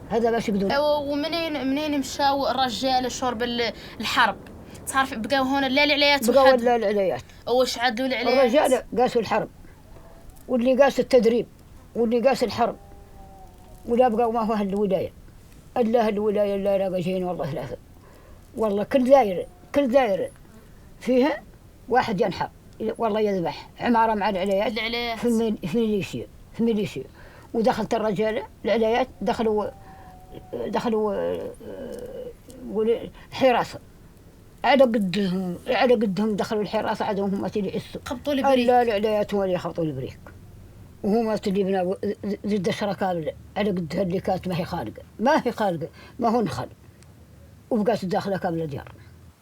هذا باش يقدوا. ومنين مشاو الرجال شرب الحرب؟ تعرف بقاو هنا لا العليات بقاو لا العليات. واش عدلوا العليات؟ الرجال قاسوا الحرب، واللي قاس التدريب، واللي قاس الحرب، ولا بقاو ما هو هالولاية الا هالولاية اللي راقا جايين والله ثلاثة. والله كل دايرة فيها واحد ينحر والله يذبح عمارة مع العليات في ميليشيا. ودخلت الرجال العليات دخلوا حراسة على قدهم دخلوا الحراسة عادهم هم اللي يعسوا خبطوا البريك. لا العليات هم اللي يخبطوا البريك، وهم اللي بناوا ضد الشركاء على قدها اللي كانت ما هي خالقة ما هو نخل، وبقات داخلة كاملة ديار.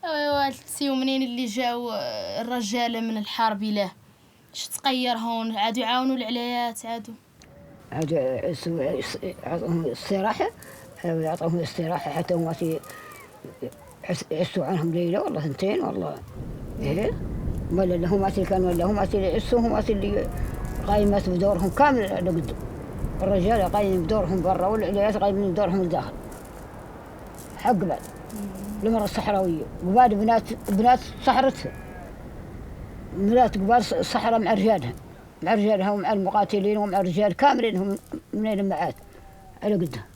والتي ومنين اللي جاو الرجال من الحرب له اش تغير هون؟ عادوا يعاونوا العليات؟ عادوا يعطوهم استراحة، يعطوهم استراحة حتى هم يعسوا عنهم ليلة والله ثنتين والله. إيه ولا هم كانوا ولا هم اللي يعسوا، هم اللي قايمات بدورهم كامل على قدهم. الرجال قايمين بدورهم برا والعليات قايمين بدورهم الداخل حق بعد المرأة الصحراوية. وبعد بنات صحرتها، بنات كبار الصحراء مع رجالها ومع المقاتلين ومع الرجال كاملين هم من المعاد على قدها.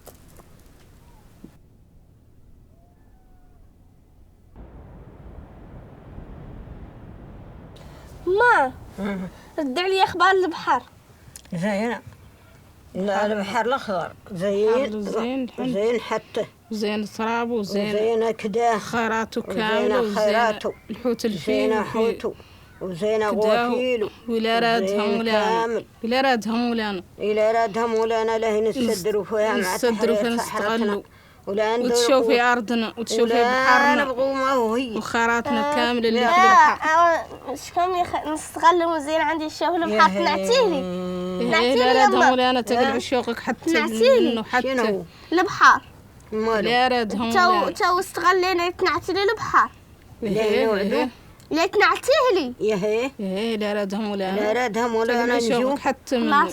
ما رد علي اخبار البحر. زينة. لا البحر الاخضر زين حتى زين التراب وزين كدا خيراته كامله وزين الحوت الفيل وزين غوافيل ولا رادهم ولانا له نستدروا فيها مع نستغلوا وتشوفي أرضنا وتشوفي بحرنا وخيراتنا كاملة اللي في البحر. شكون نستغلوا زين عندي الشوف البحر تنعتيلي لا رادهم ولانا تقلع شوقك حتى منه حتى البحر لا رادهم تو استغلينا تنعتيلي البحر لا تنعتيلي يا لا رادهم ولانا نجوك حتى منه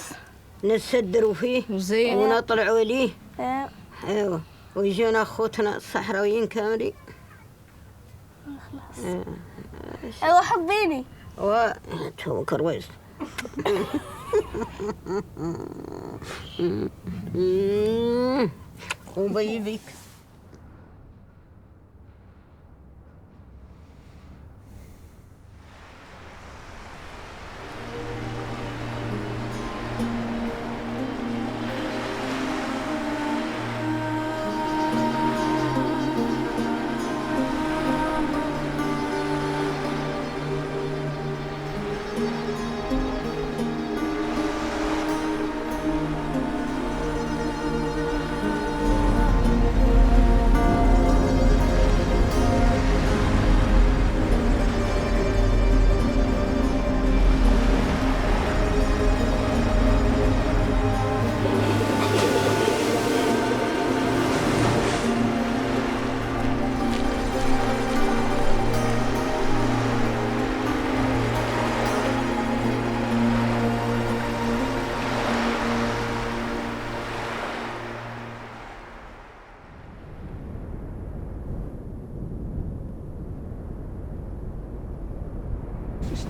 نستدروا فيه وزين ونطلعوا ليه. ايوه ويجونا اخوتنا الصحراويين كاملين. ايوه حبيني تو كرويس. وبيبيك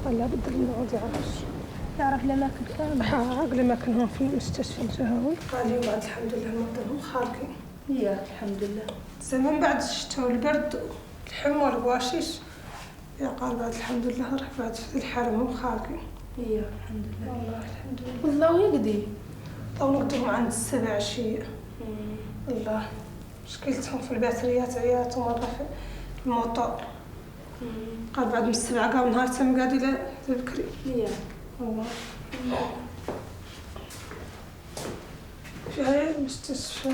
طلع بدل النعود يعرف الأماكن كاملة. أقل أماكن هون في المستشفى الجهوي. قال بعد الحمد لله المرضى هم خارقين. الحمد لله. زمان بعد الشتاء والبرد الحمى والبواشيش قال بعد الحمد لله راح بعد في الحرم هم خارقين. الحمد لله. والله الحمد لله. والله يقدي. أو نقدهم عند 7 عشية. الله مشكلتهم في الباتريات عياتهم مرة في الموتور. قال بعد من 7 قام نهار سامي قاعد إلى بكري. والله. في هاي المستشفى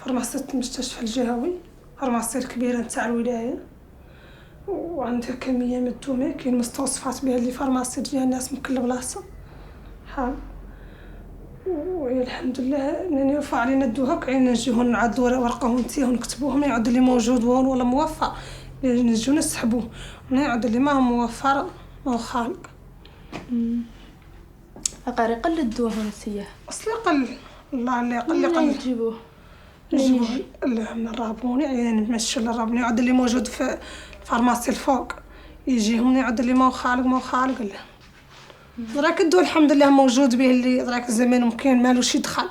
فارماسية المستشفى الجهوي، فارماسية الكبيرة نتاع الولاية، وعندها كمية مدومة. كاين مستوصفات بها اللي فارماسي تجيها الناس من كل بلاصة. والحمد لله انني وفى علينا الدوها كاين نجيو نعدوا ورقهم نتاعهم ونكتبوهم، ما يعود اللي موجود وون ولا موفى نجيو نسحبوه، ما يعود اللي ما هو موفر ما هو خالق. أقاري قل الدوها نسيه اصلا قل الله اللي قل نجيبوه من الرابوني، يعني نمشي للرابوني يعود اللي موجود في فارماسي الفوق يجيهم، يعود اللي ما هو خالق لا. دراك الدو الحمد لله موجود به اللي دراك الزمان ممكن مالوش يدخل.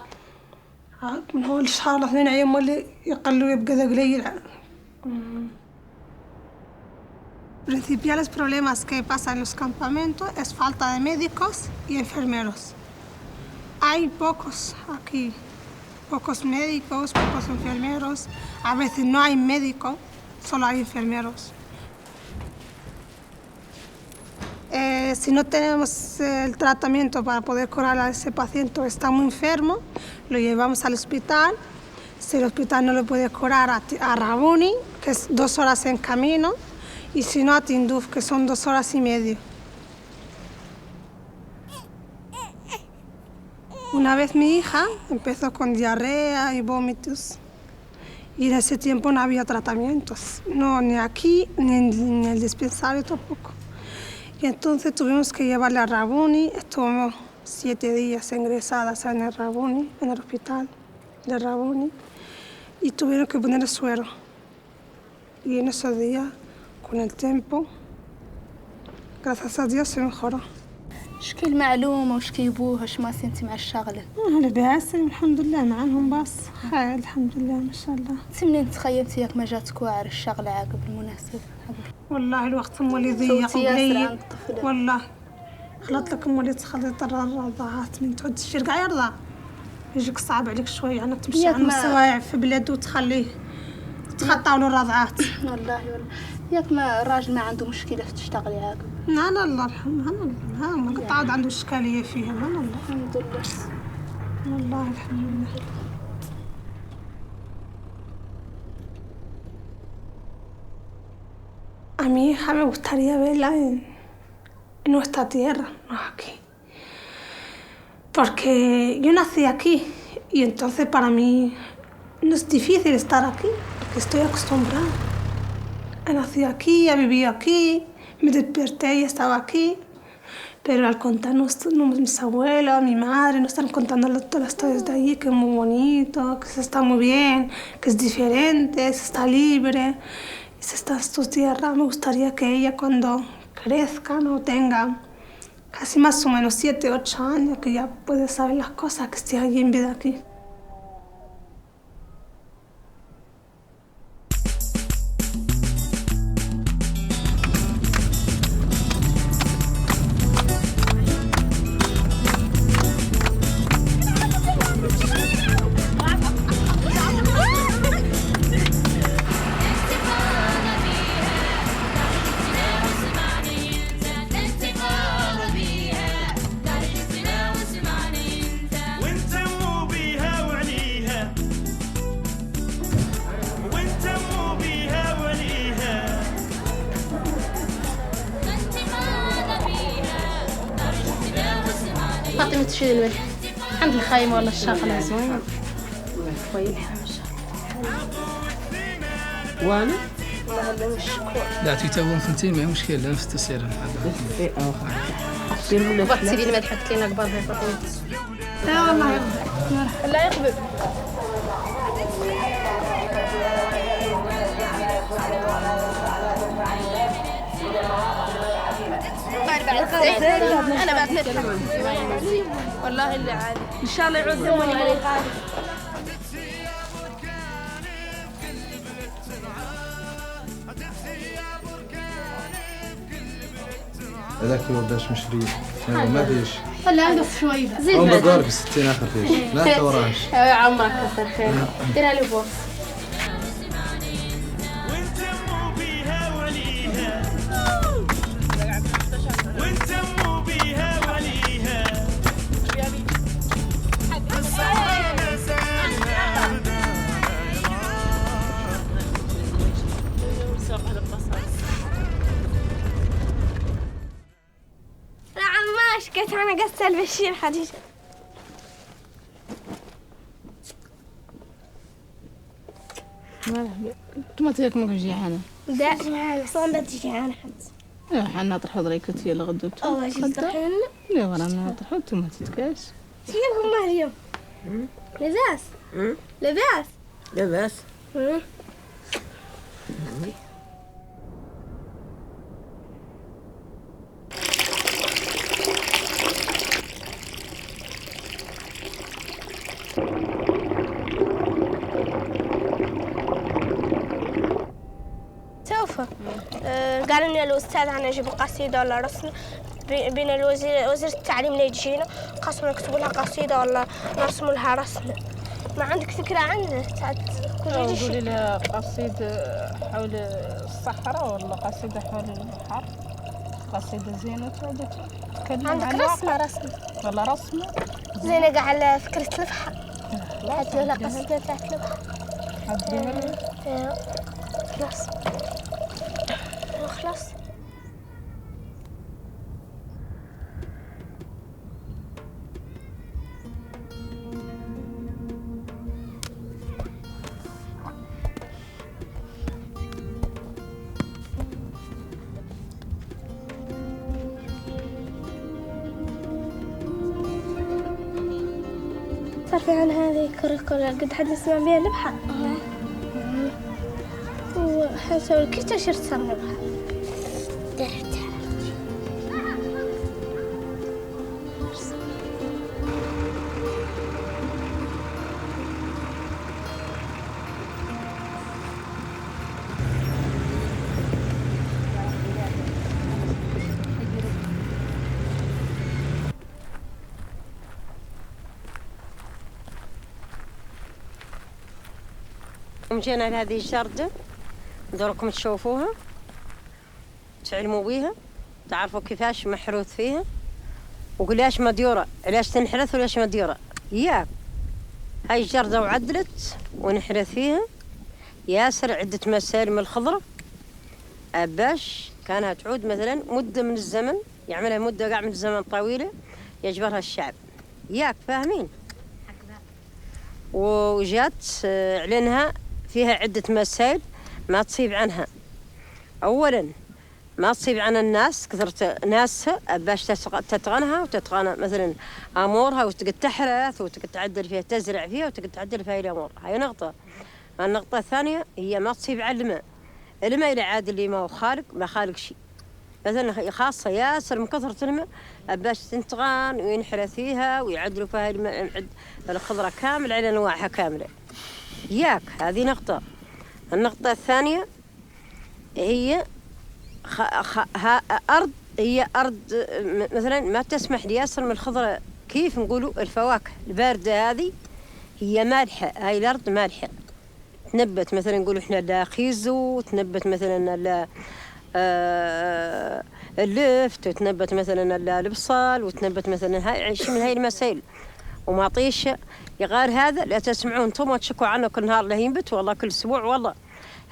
من هو الشهر 2 أيام اللي يقلوا يبقى ذا قليل. Principales problemas que pasan en los campamentos es falta de médicos y enfermeros. Hay pocos aquí, pocos médicos, pocos enfermeros. A veces no hay médicos, solo hay enfermeros. Si no tenemos el tratamiento para poder curar a ese paciente o está muy enfermo, lo llevamos al hospital. Si el hospital no lo puede curar, a Rabuni, que es 2 horas en camino, y si no a Tinduf, que son 2 horas y media. Una vez mi hija empezó con diarrea y vómitos, y en ese tiempo no había tratamientos, no, ni aquí ni en el dispensario tampoco. Y entonces tuvimos que llevarla a Rabuni. Estuvimos 7 días ingresadas en el Rabuni, en el hospital de Rabuni, y tuvieron que poner el suero. Y en esos días, con el tiempo, gracias a Dios se mejoró. شكي المعلومة وش كيبوها اش ما سنتي مع الشغلة؟ لاباس الحمد لله معاهم باص خير الحمد لله ما شاء الله. انت منين تخيمتي ياك ما جاتك واعر الشغلة عقب المناسبة؟ والله الوقت مولي ضيق وقليل والله. خلط لك مولي تخلط الرضاعات من تعود تشير كاع يرضع يجيك صعب عليك شوية. يعني تمشي عند الصوايع في بلاد وتخليه تخطاو له الرضعات. والله ياك ما الراجل ما عنده مشكلة في تشتغلي عقب؟ لا الله يرحمه ها ما قد عاد عنده إشكالية فيها. لا الله الحمد لله والله الحمد لله. A mi hija me gustaría verla en nuestra tierra, no aquí. Porque yo nací aquí y entonces para mí no es difícil estar aquí, porque estoy acostumbrada. He nacido aquí, he vivido aquí, me desperté y estaba aquí. Pero al contarnos mis abuelos, mi madre, nos están contando todas las historias de allí, que es muy bonito, que se está muy bien, que es diferente, se está libre. Si está en tu tierra, me gustaría que ella cuando crezca, no tenga casi más o menos 7, 8 años, que ya puede saber las cosas, que esté allí en vida aquí. فاطمة تشيل الملح عند الخايمة ولا الشغلة زوين كويس ما شاء الله. وانا؟ لا تيتابون ثنتين ما مشكل لا نفس التسير بغات تسيبي الملح حطت لينا كبار في فاطمة. لا والله لا يقبل. أنا بعد نفتح والله اللي عادي إن شاء الله يعود زمني عليك. هذاك باش مشري ما فيش ولا عنده شوي زيد هو مضارب 60 اخر فيش لا توراش يا عمرك كثر خير ديرها لي فوق. أنا قصة البشير خديجة. ما تيك ماك جيعانة. لا معايا صوم بدي جيعانة خمس. لا حنا طرحوا ضريكتي اللي غدوتو. الله يجزاك خير. لا ورانا طرحوا انتو ما تتكاش. شيلهم ما اليوم. لباس. لباس. لباس. سوف قال لنا الأستاذ أنا أجيب قصيدة ولا رسم بين وزير التعليم اللي يجينا قسم نكتب لها قصيدة ولا نرسم لها رسم. ما عندك فكرة عنه؟ قولي لي قصيدة حول الصحراء ولا قصيدة حول البحر؟ قصيدة زينة تتكلم عن عندك رسمة ولا رسمة؟ زينة على فكرة البحر. هاتي لها قصيدة تاعت البحر. هاتيها خلاص خلاص. صرفي عن هذه كرة قد حد يسمع بها البحر. وحنسوي كيف تشير تصرنا بها. جينا لهذه الجردة دوركم تشوفوها تعلموا بيها تعرفوا كيفاش محروث فيها وقلاش مديورة علاش تنحرث ولاش مديورة. ياك هاي الجردة وعدلت ونحرث فيها ياسر عدة مسالم الخضرة باش كانها تعود مثلا مدة من الزمن يعملها مدة قاع من الزمن طويلة يجبرها الشعب. ياك فاهمين؟ وجات علنها فيها عدة مسائل ما تصيب عنها. أولاً ما تصيب عن الناس كثرة ناسها باش تتغنها وتتغنى مثلاً أمورها وتقد تحرث وتقد تعدل فيها تزرع فيها وتقد تعدل فيها الأمور. هاي نقطة. النقطة الثانية هي ما تصيب عن الماء. الماء إلى عاد اللي ما هو خالق ما خالق شيء. مثلاً خاصة ياسر من كثرة الماء باش تنتغن وينحرث فيها ويعدلوا فيها الماء الخضرة كامل على أنواعها كاملة. ياك هذه نقطة. النقطة الثانية هي أرض هي أرض مثلا ما تسمح لياسر من الخضرة كيف نقولوا الفواكه الباردة هذه هي مالحة. هاي الأرض مالحة تنبت مثلا نقولوا إحنا لا خيزو تنبت مثلا لا اللفت وتنبت مثلا لا البصل وتنبت مثلا هاي شيء من هاي المسائل وما طيش يغار هذا لا تسمعون انتم وتشكوا عنه كل نهار له ينبت والله كل اسبوع والله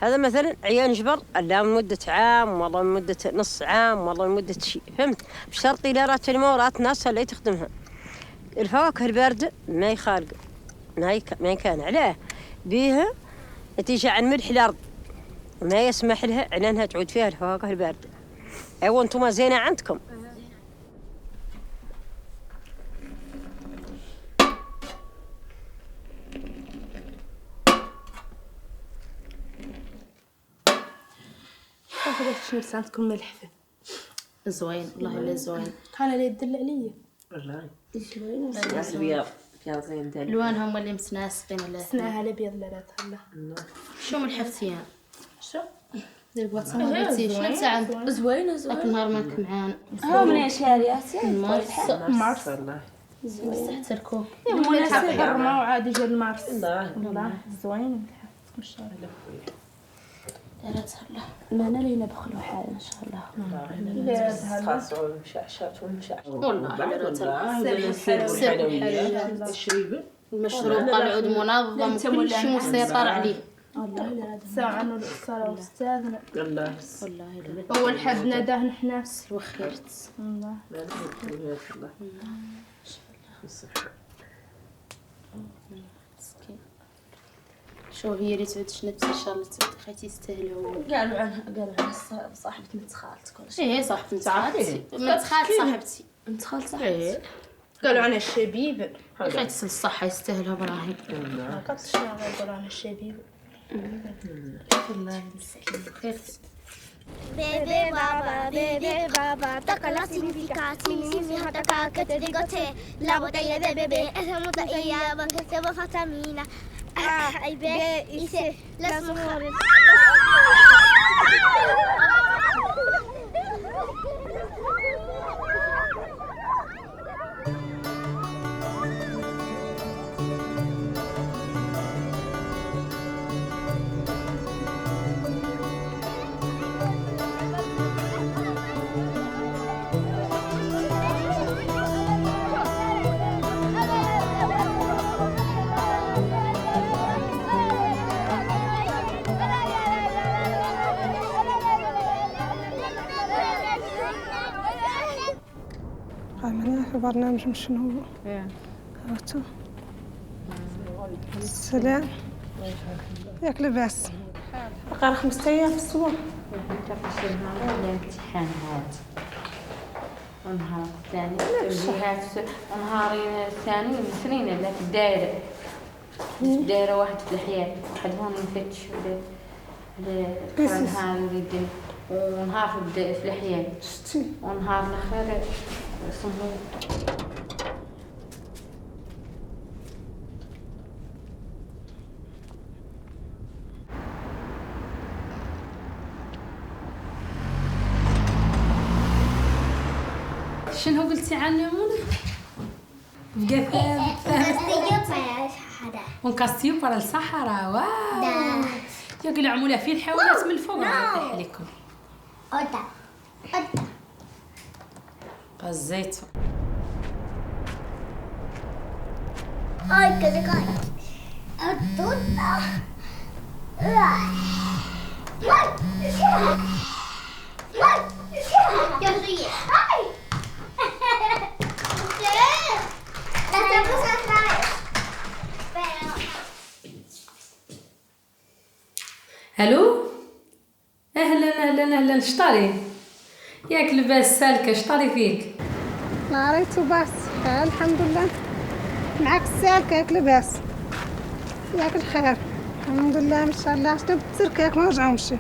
هذا مثلا عيان جبر لا من مدة عام والله من مدة نص عام والله من مدة شيء فهمت بشرط إلى رات المورات ناس اللي تخدمها. الفواكه الباردة ما يخالق ما كان عليه بيها نتيجة عن ملح الأرض ما يسمح لها على أنها تعود فيها الفواكه الباردة. أيوة أنتم زينة عندكم. هذا شنو عندكم ملح فيه زوين والله لا زوين. انا اللي يدل عليا والله زوين الابيض زين دل الوانهم اللي متناسقين ولا صنعها الابيض لا تخلى شو ملحفتيها شو دير الواتساب شنو تاع زوينه ذاك النهار مالك معانا ها من شاريات مارس والله زوين تركوب مناسبة حرمة وعادي جا المارس والله زوين ما شاء الله دارت هلا ما انا لينا بخلو حال ان شاء الله خاصو المشعشات والمشعشات والله الشريبه المشروب قال عود منظم وكل شيء مسيطر عليه والله لا ساعة الصلاة أستاذنا والله أول حد ناداه نحنا وخيرت والله شو هي اللي تعود شنبت ان شاء الله خيتي يستاهلوا. قالوا عنها صاحبة بنت خالتك ولا شي. ايه صاحبة بنت خالتي بنت خالت صاحبتي بنت خالت صاحبتي. قالوا عنها الشبيب خيتي الصحة يستاهلوا ابراهيم. ما قدش يقولوا عنها الشبيب. والله مسكين خيرت. Bebe baba, toca la significa che ti dico te. La botella de bebé es botella se va fatamina. Ay be, dice las mujeres. عملنا في برنامج مش شنو هو عرفتوا السلام ياك لباس بقى 5 أيام في الأسبوع الامتحانات ونهار الثاني الجهات ونهارين الثاني الاثنين اللي في الدائرة دايرة واحد في الحياة واحد هون يفتش نهار يدين ونهار في الحياة ونهار الأخير صمود. شنو قلتي عنه منى؟ Un castillo para el Sahara. واو يقول عمولة فيه الحيوانات من الفوق نفتح لكم. غزيته. Ay, que se cae. ¡Tonta! Yo río. ¡Ay! La hacemos atrás. الو اهلا شطاري ياك لباس سالكه شطاري فيك ناريتو باس الحمد لله معاك السالكه ياك لباس ياك الخير الحمد لله ما شاء الله شنو بتركاك ما رجعوش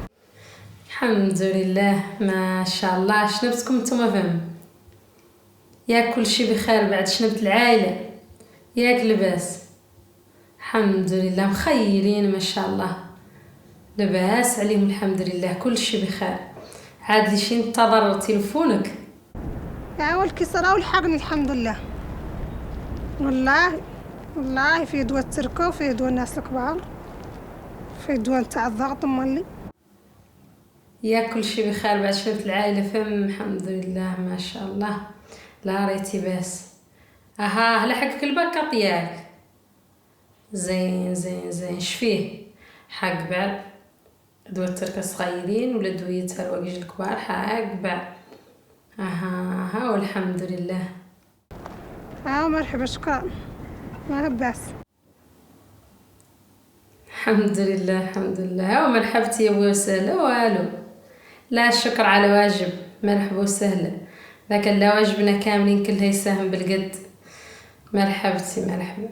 الحمد لله ما شاء الله شنبتكم نتوما فهم ياك كل شيء بخير بعد شنبت العائله ياك لباس الحمد لله مخيرين ما شاء الله لباس عليهم الحمد لله كل شيء بخير عاد لي شي انتظر تليفونك اول كسرة والحقني الحمد لله والله في دواء التركة وفي دواء الناس الكبار في دواء تاع الضغط مالي يا كل شيء بخير بعد شفت العائلة فم الحمد لله ما شاء الله لا ريتي باس اها لحقك البكاط ياك زين شفيه حق بعد دواء التركة صغيرين ولا دويتها الوقج الكبار حق بعد اها والحمد لله مرحبا شكرا ما باس الحمد لله ومرحبتي يا ابويا وسهلا والو لا الشكر على واجب مرحبا وسهلا لكن لا واجبنا كاملين كلها يساهم بالقد مرحبتي مرحبا.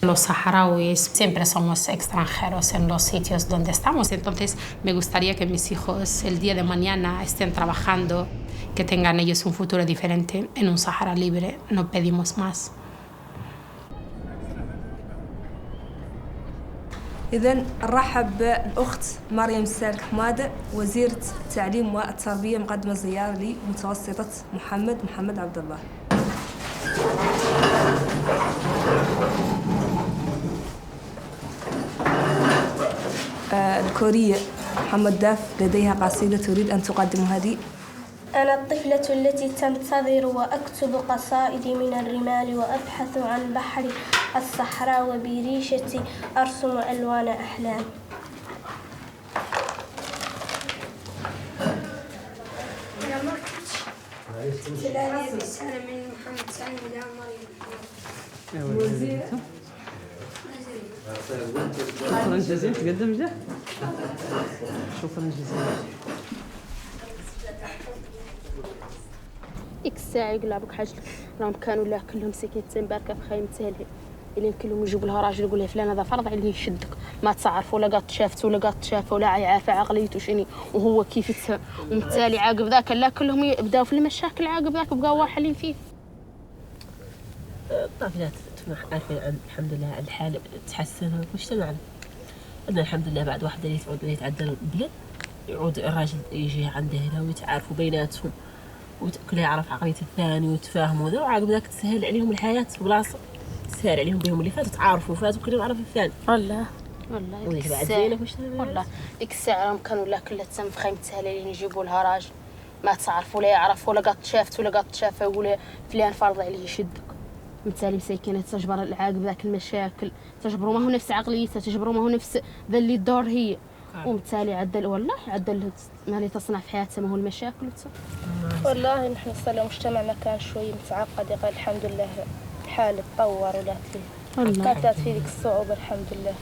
Los saharauis siempre somos extranjeros en los sitios donde estamos, entonces me gustaría que mis hijos el día de mañana estén trabajando, que tengan ellos un futuro diferente en un Sahara libre, no pedimos más. إذن نرحب بالأخت مريم السالك حمادة وزيرة التعليم والتربية مقدمة زيارة لمتوسطة محمد عبد الله. الكورية محمد داف لديها قصيدة تريد أن تقدم هذه. أنا الطفلة التي تنتظر وأكتب قصائدي من الرمال وأبحث عن بحر الصحراء وبريشتي أرسم ألوان أحلام. هذه رسالة من محمد سالم إلى مريم. شكرا جزيلا. تقدم جه. شكرا جزيلا. ديك الساعة يقول لها حاجة راهم كانوا لا كلهم ساكنين باركة في خيمة تهلهل إلين كلهم يجيبوا لها راجل يقول لها فلان هذا فرض عليه يشدك ما تعرف ولا قاط شافت ولا قاط شافه ولا عارفة عقليته شني وهو كيف يتفهم وبالتالي عاقب ذاك لا كلهم يبداو في المشاكل عاقب ذاك بقاو واحلين فيه. الطفلات عارفين الحمد لله الحال تحسن في مجتمعنا. عندنا الحمد لله بعد واحد اللي تعود يتعدل البلد يعود الراجل يجي عنده هنا ويتعارفوا بيناتهم وكل يعرف عقلية الثاني ويتفاهموا ذا وعاقب ذاك تسهل عليهم الحياة في بلاصة تسهل عليهم بهم اللي فاتوا تعارفوا فاتوا كلهم يعرفوا الثاني. والله وديك بعد زينة في مجتمعنا. والله ديك الساعة راهم كانوا لا كلها تم في خيمة تهلهل يجيبوا لها راجل ما تعرف ولا يعرف ولا قاط شافت ولا قاط شافه يقول فلان فرض عليه يشدك. بالتالي مساكنة تجبر العاقب ذاك المشاكل تجبروا ما هو نفس عقليتها تجبروا ما هو نفس ذا اللي الدور هي وبالتالي عدل والله عدل ما اللي تصنع في حياتها ما هو المشاكل والله نحن صار المجتمع ما كان شوي متعقد قال الحمد لله الحال تطور ولا كانت في ذيك الصعوبة الحمد لله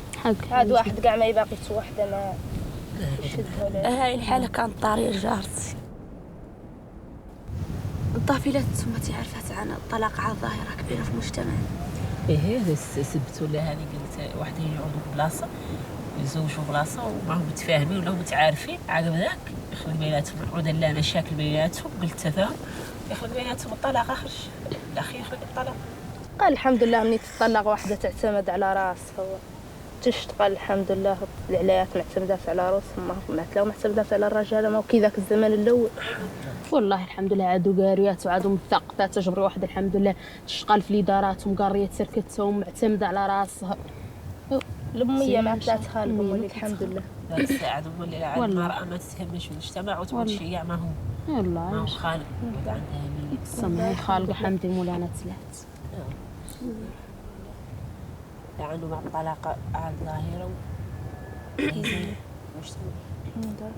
عاد واحد كاع ما يباقي وحده ما يشدها. هاي الحالة كانت طارية جارتي الطافلات ثم تعرفت عن الطلاق على ظاهرة كبيرة في المجتمع. هذا سبتوا لها هذه قلت وحده يقعدوا بلاصة يزوجوا بلاصة وما هم متفاهمين ولا هم متعارفين عقب ذاك يخلق بيناتهم عودا لا مشاكل بيناتهم قلت تفاهم يخلق بيناتهم الطلاق آخر الأخير يخلق الطلاق. قال الحمد لله مني تطلق واحدة تعتمد على راسها تشتغل الحمد لله العلايات معتمدات على راسهم ما لو معتمدات على الرجال ما هو كي ذاك الزمن الأول. والله الحمد لله عادوا قاريات وعادوا مثقفات تجبري واحد الحمد لله تشتغل في الإدارات ومقارية تركتهم معتمدة على راسها. الأمية مع ثلاث خالهم اللي الحمد لله لا تساعدهم ولا عاد المرأة ما تتهمش المجتمع وتقول شيء ما هو والله ما هو خالق عندها من السماء خالق حمدي مولانا تلات لعنوا مع الطلاق على الظاهرة ويزن المجتمع.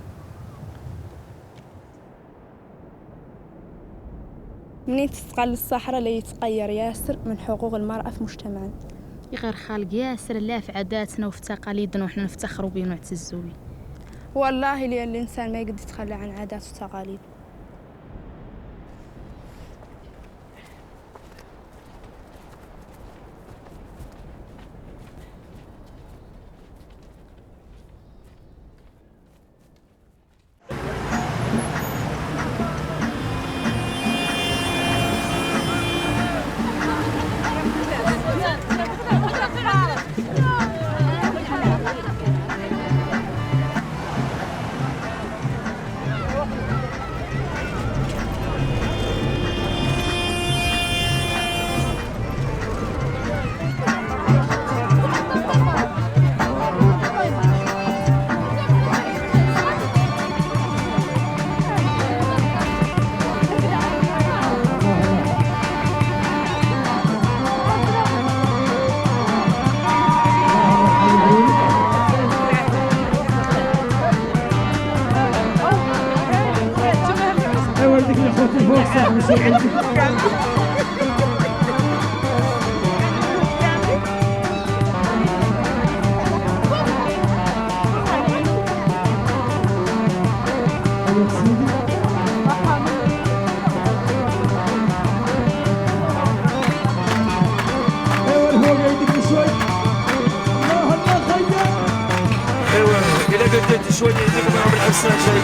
منين تستقل الصحراء لا يتغير ياسر من حقوق المرأة في مجتمعنا. غير خالق ياسر لا في عاداتنا وفي تقاليدنا وحنا نفتخروا بيه ونعتزوا بيه. والله لي الإنسان ما يقدر يتخلى عن عادات وتقاليد. شوي يديكم معهم الحسنة جايين.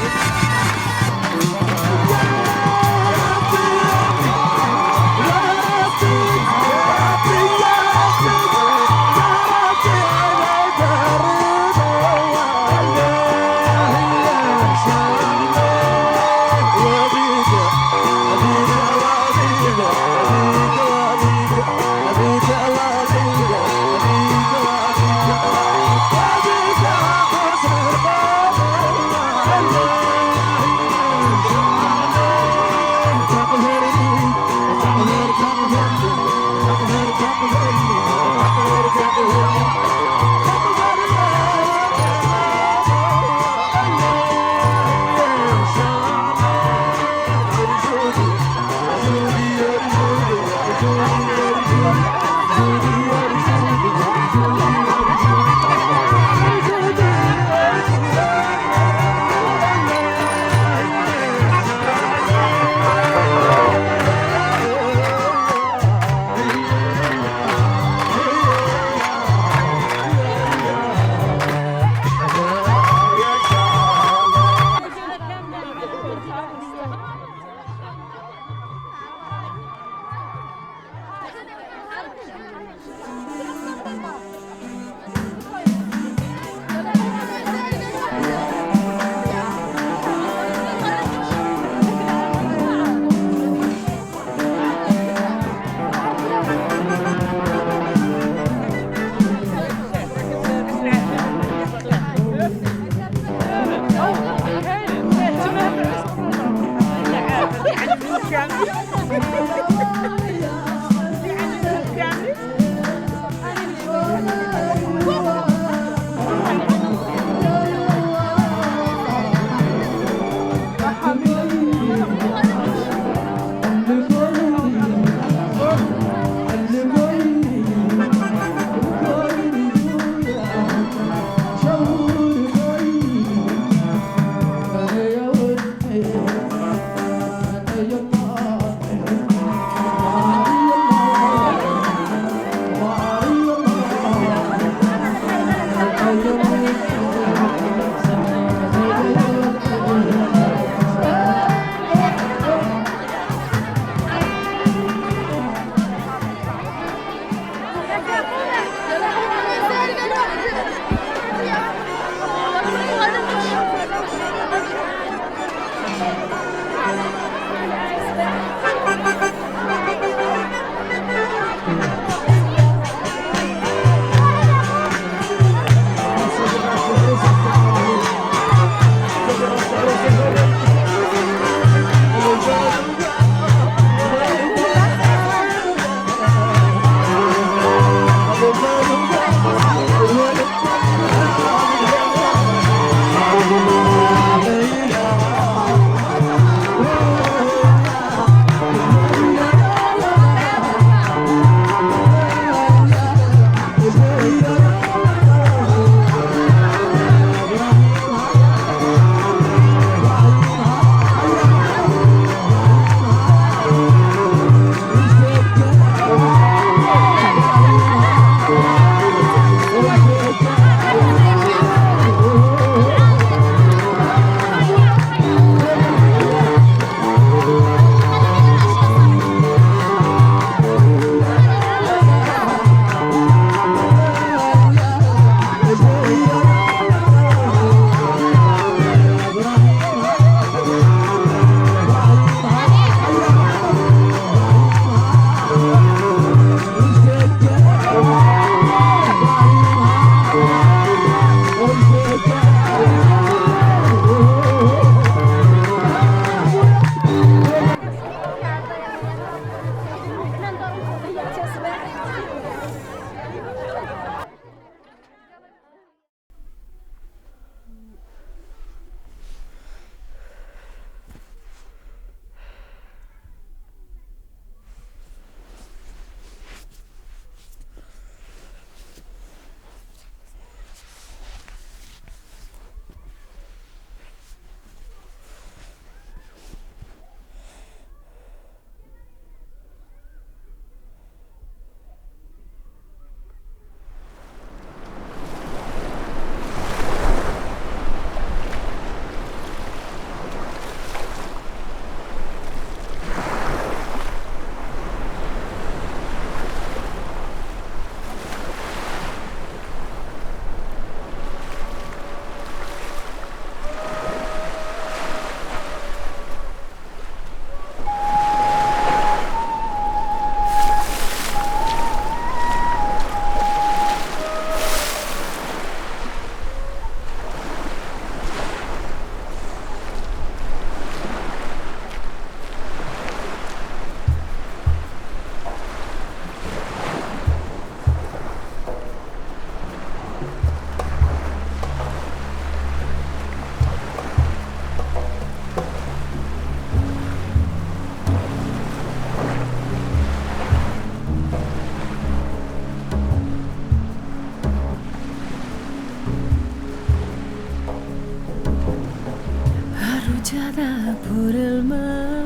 por el mar.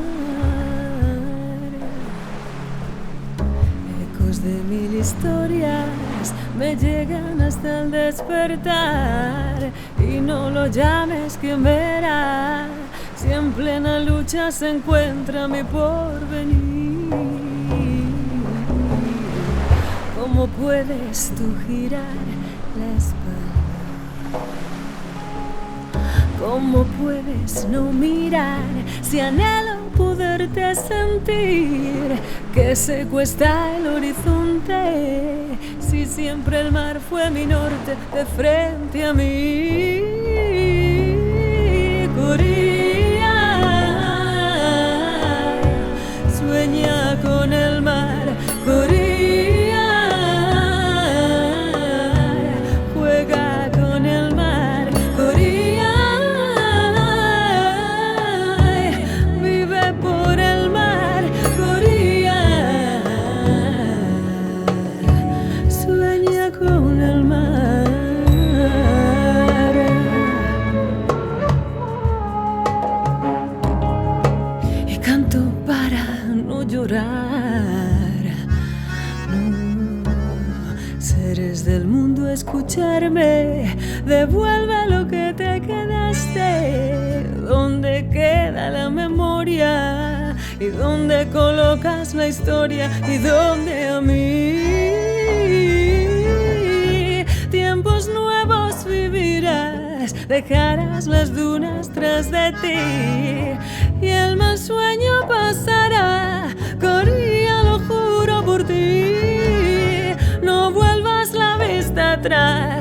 Ecos de mil historias me llegan hasta el despertar. Y no lo llames, quien verá si en plena lucha se encuentra mi porvenir. ¿Cómo puedes tú girar la espalda? ¿Cómo puedes no mirar si anhelo poderte sentir? Que se cuesta el horizonte, si siempre el mar fue mi norte de frente a mí. Coría, sueña con el mar. Coría, juega con el mar. Coría, vive por el mar. Coría, sueña con el mar. Y canto para no llorar. No, seres del mundo, escucharme. Devuelve lo que te quedaste. ¿Dónde queda la memoria? ¿Y dónde colocas la historia? ¿Y dónde a mí? Tiempos nuevos vivirás, dejarás las dunas tras de ti y el mal sueño pasará. Coría, lo juro por ti, no vuelvas la vista atrás.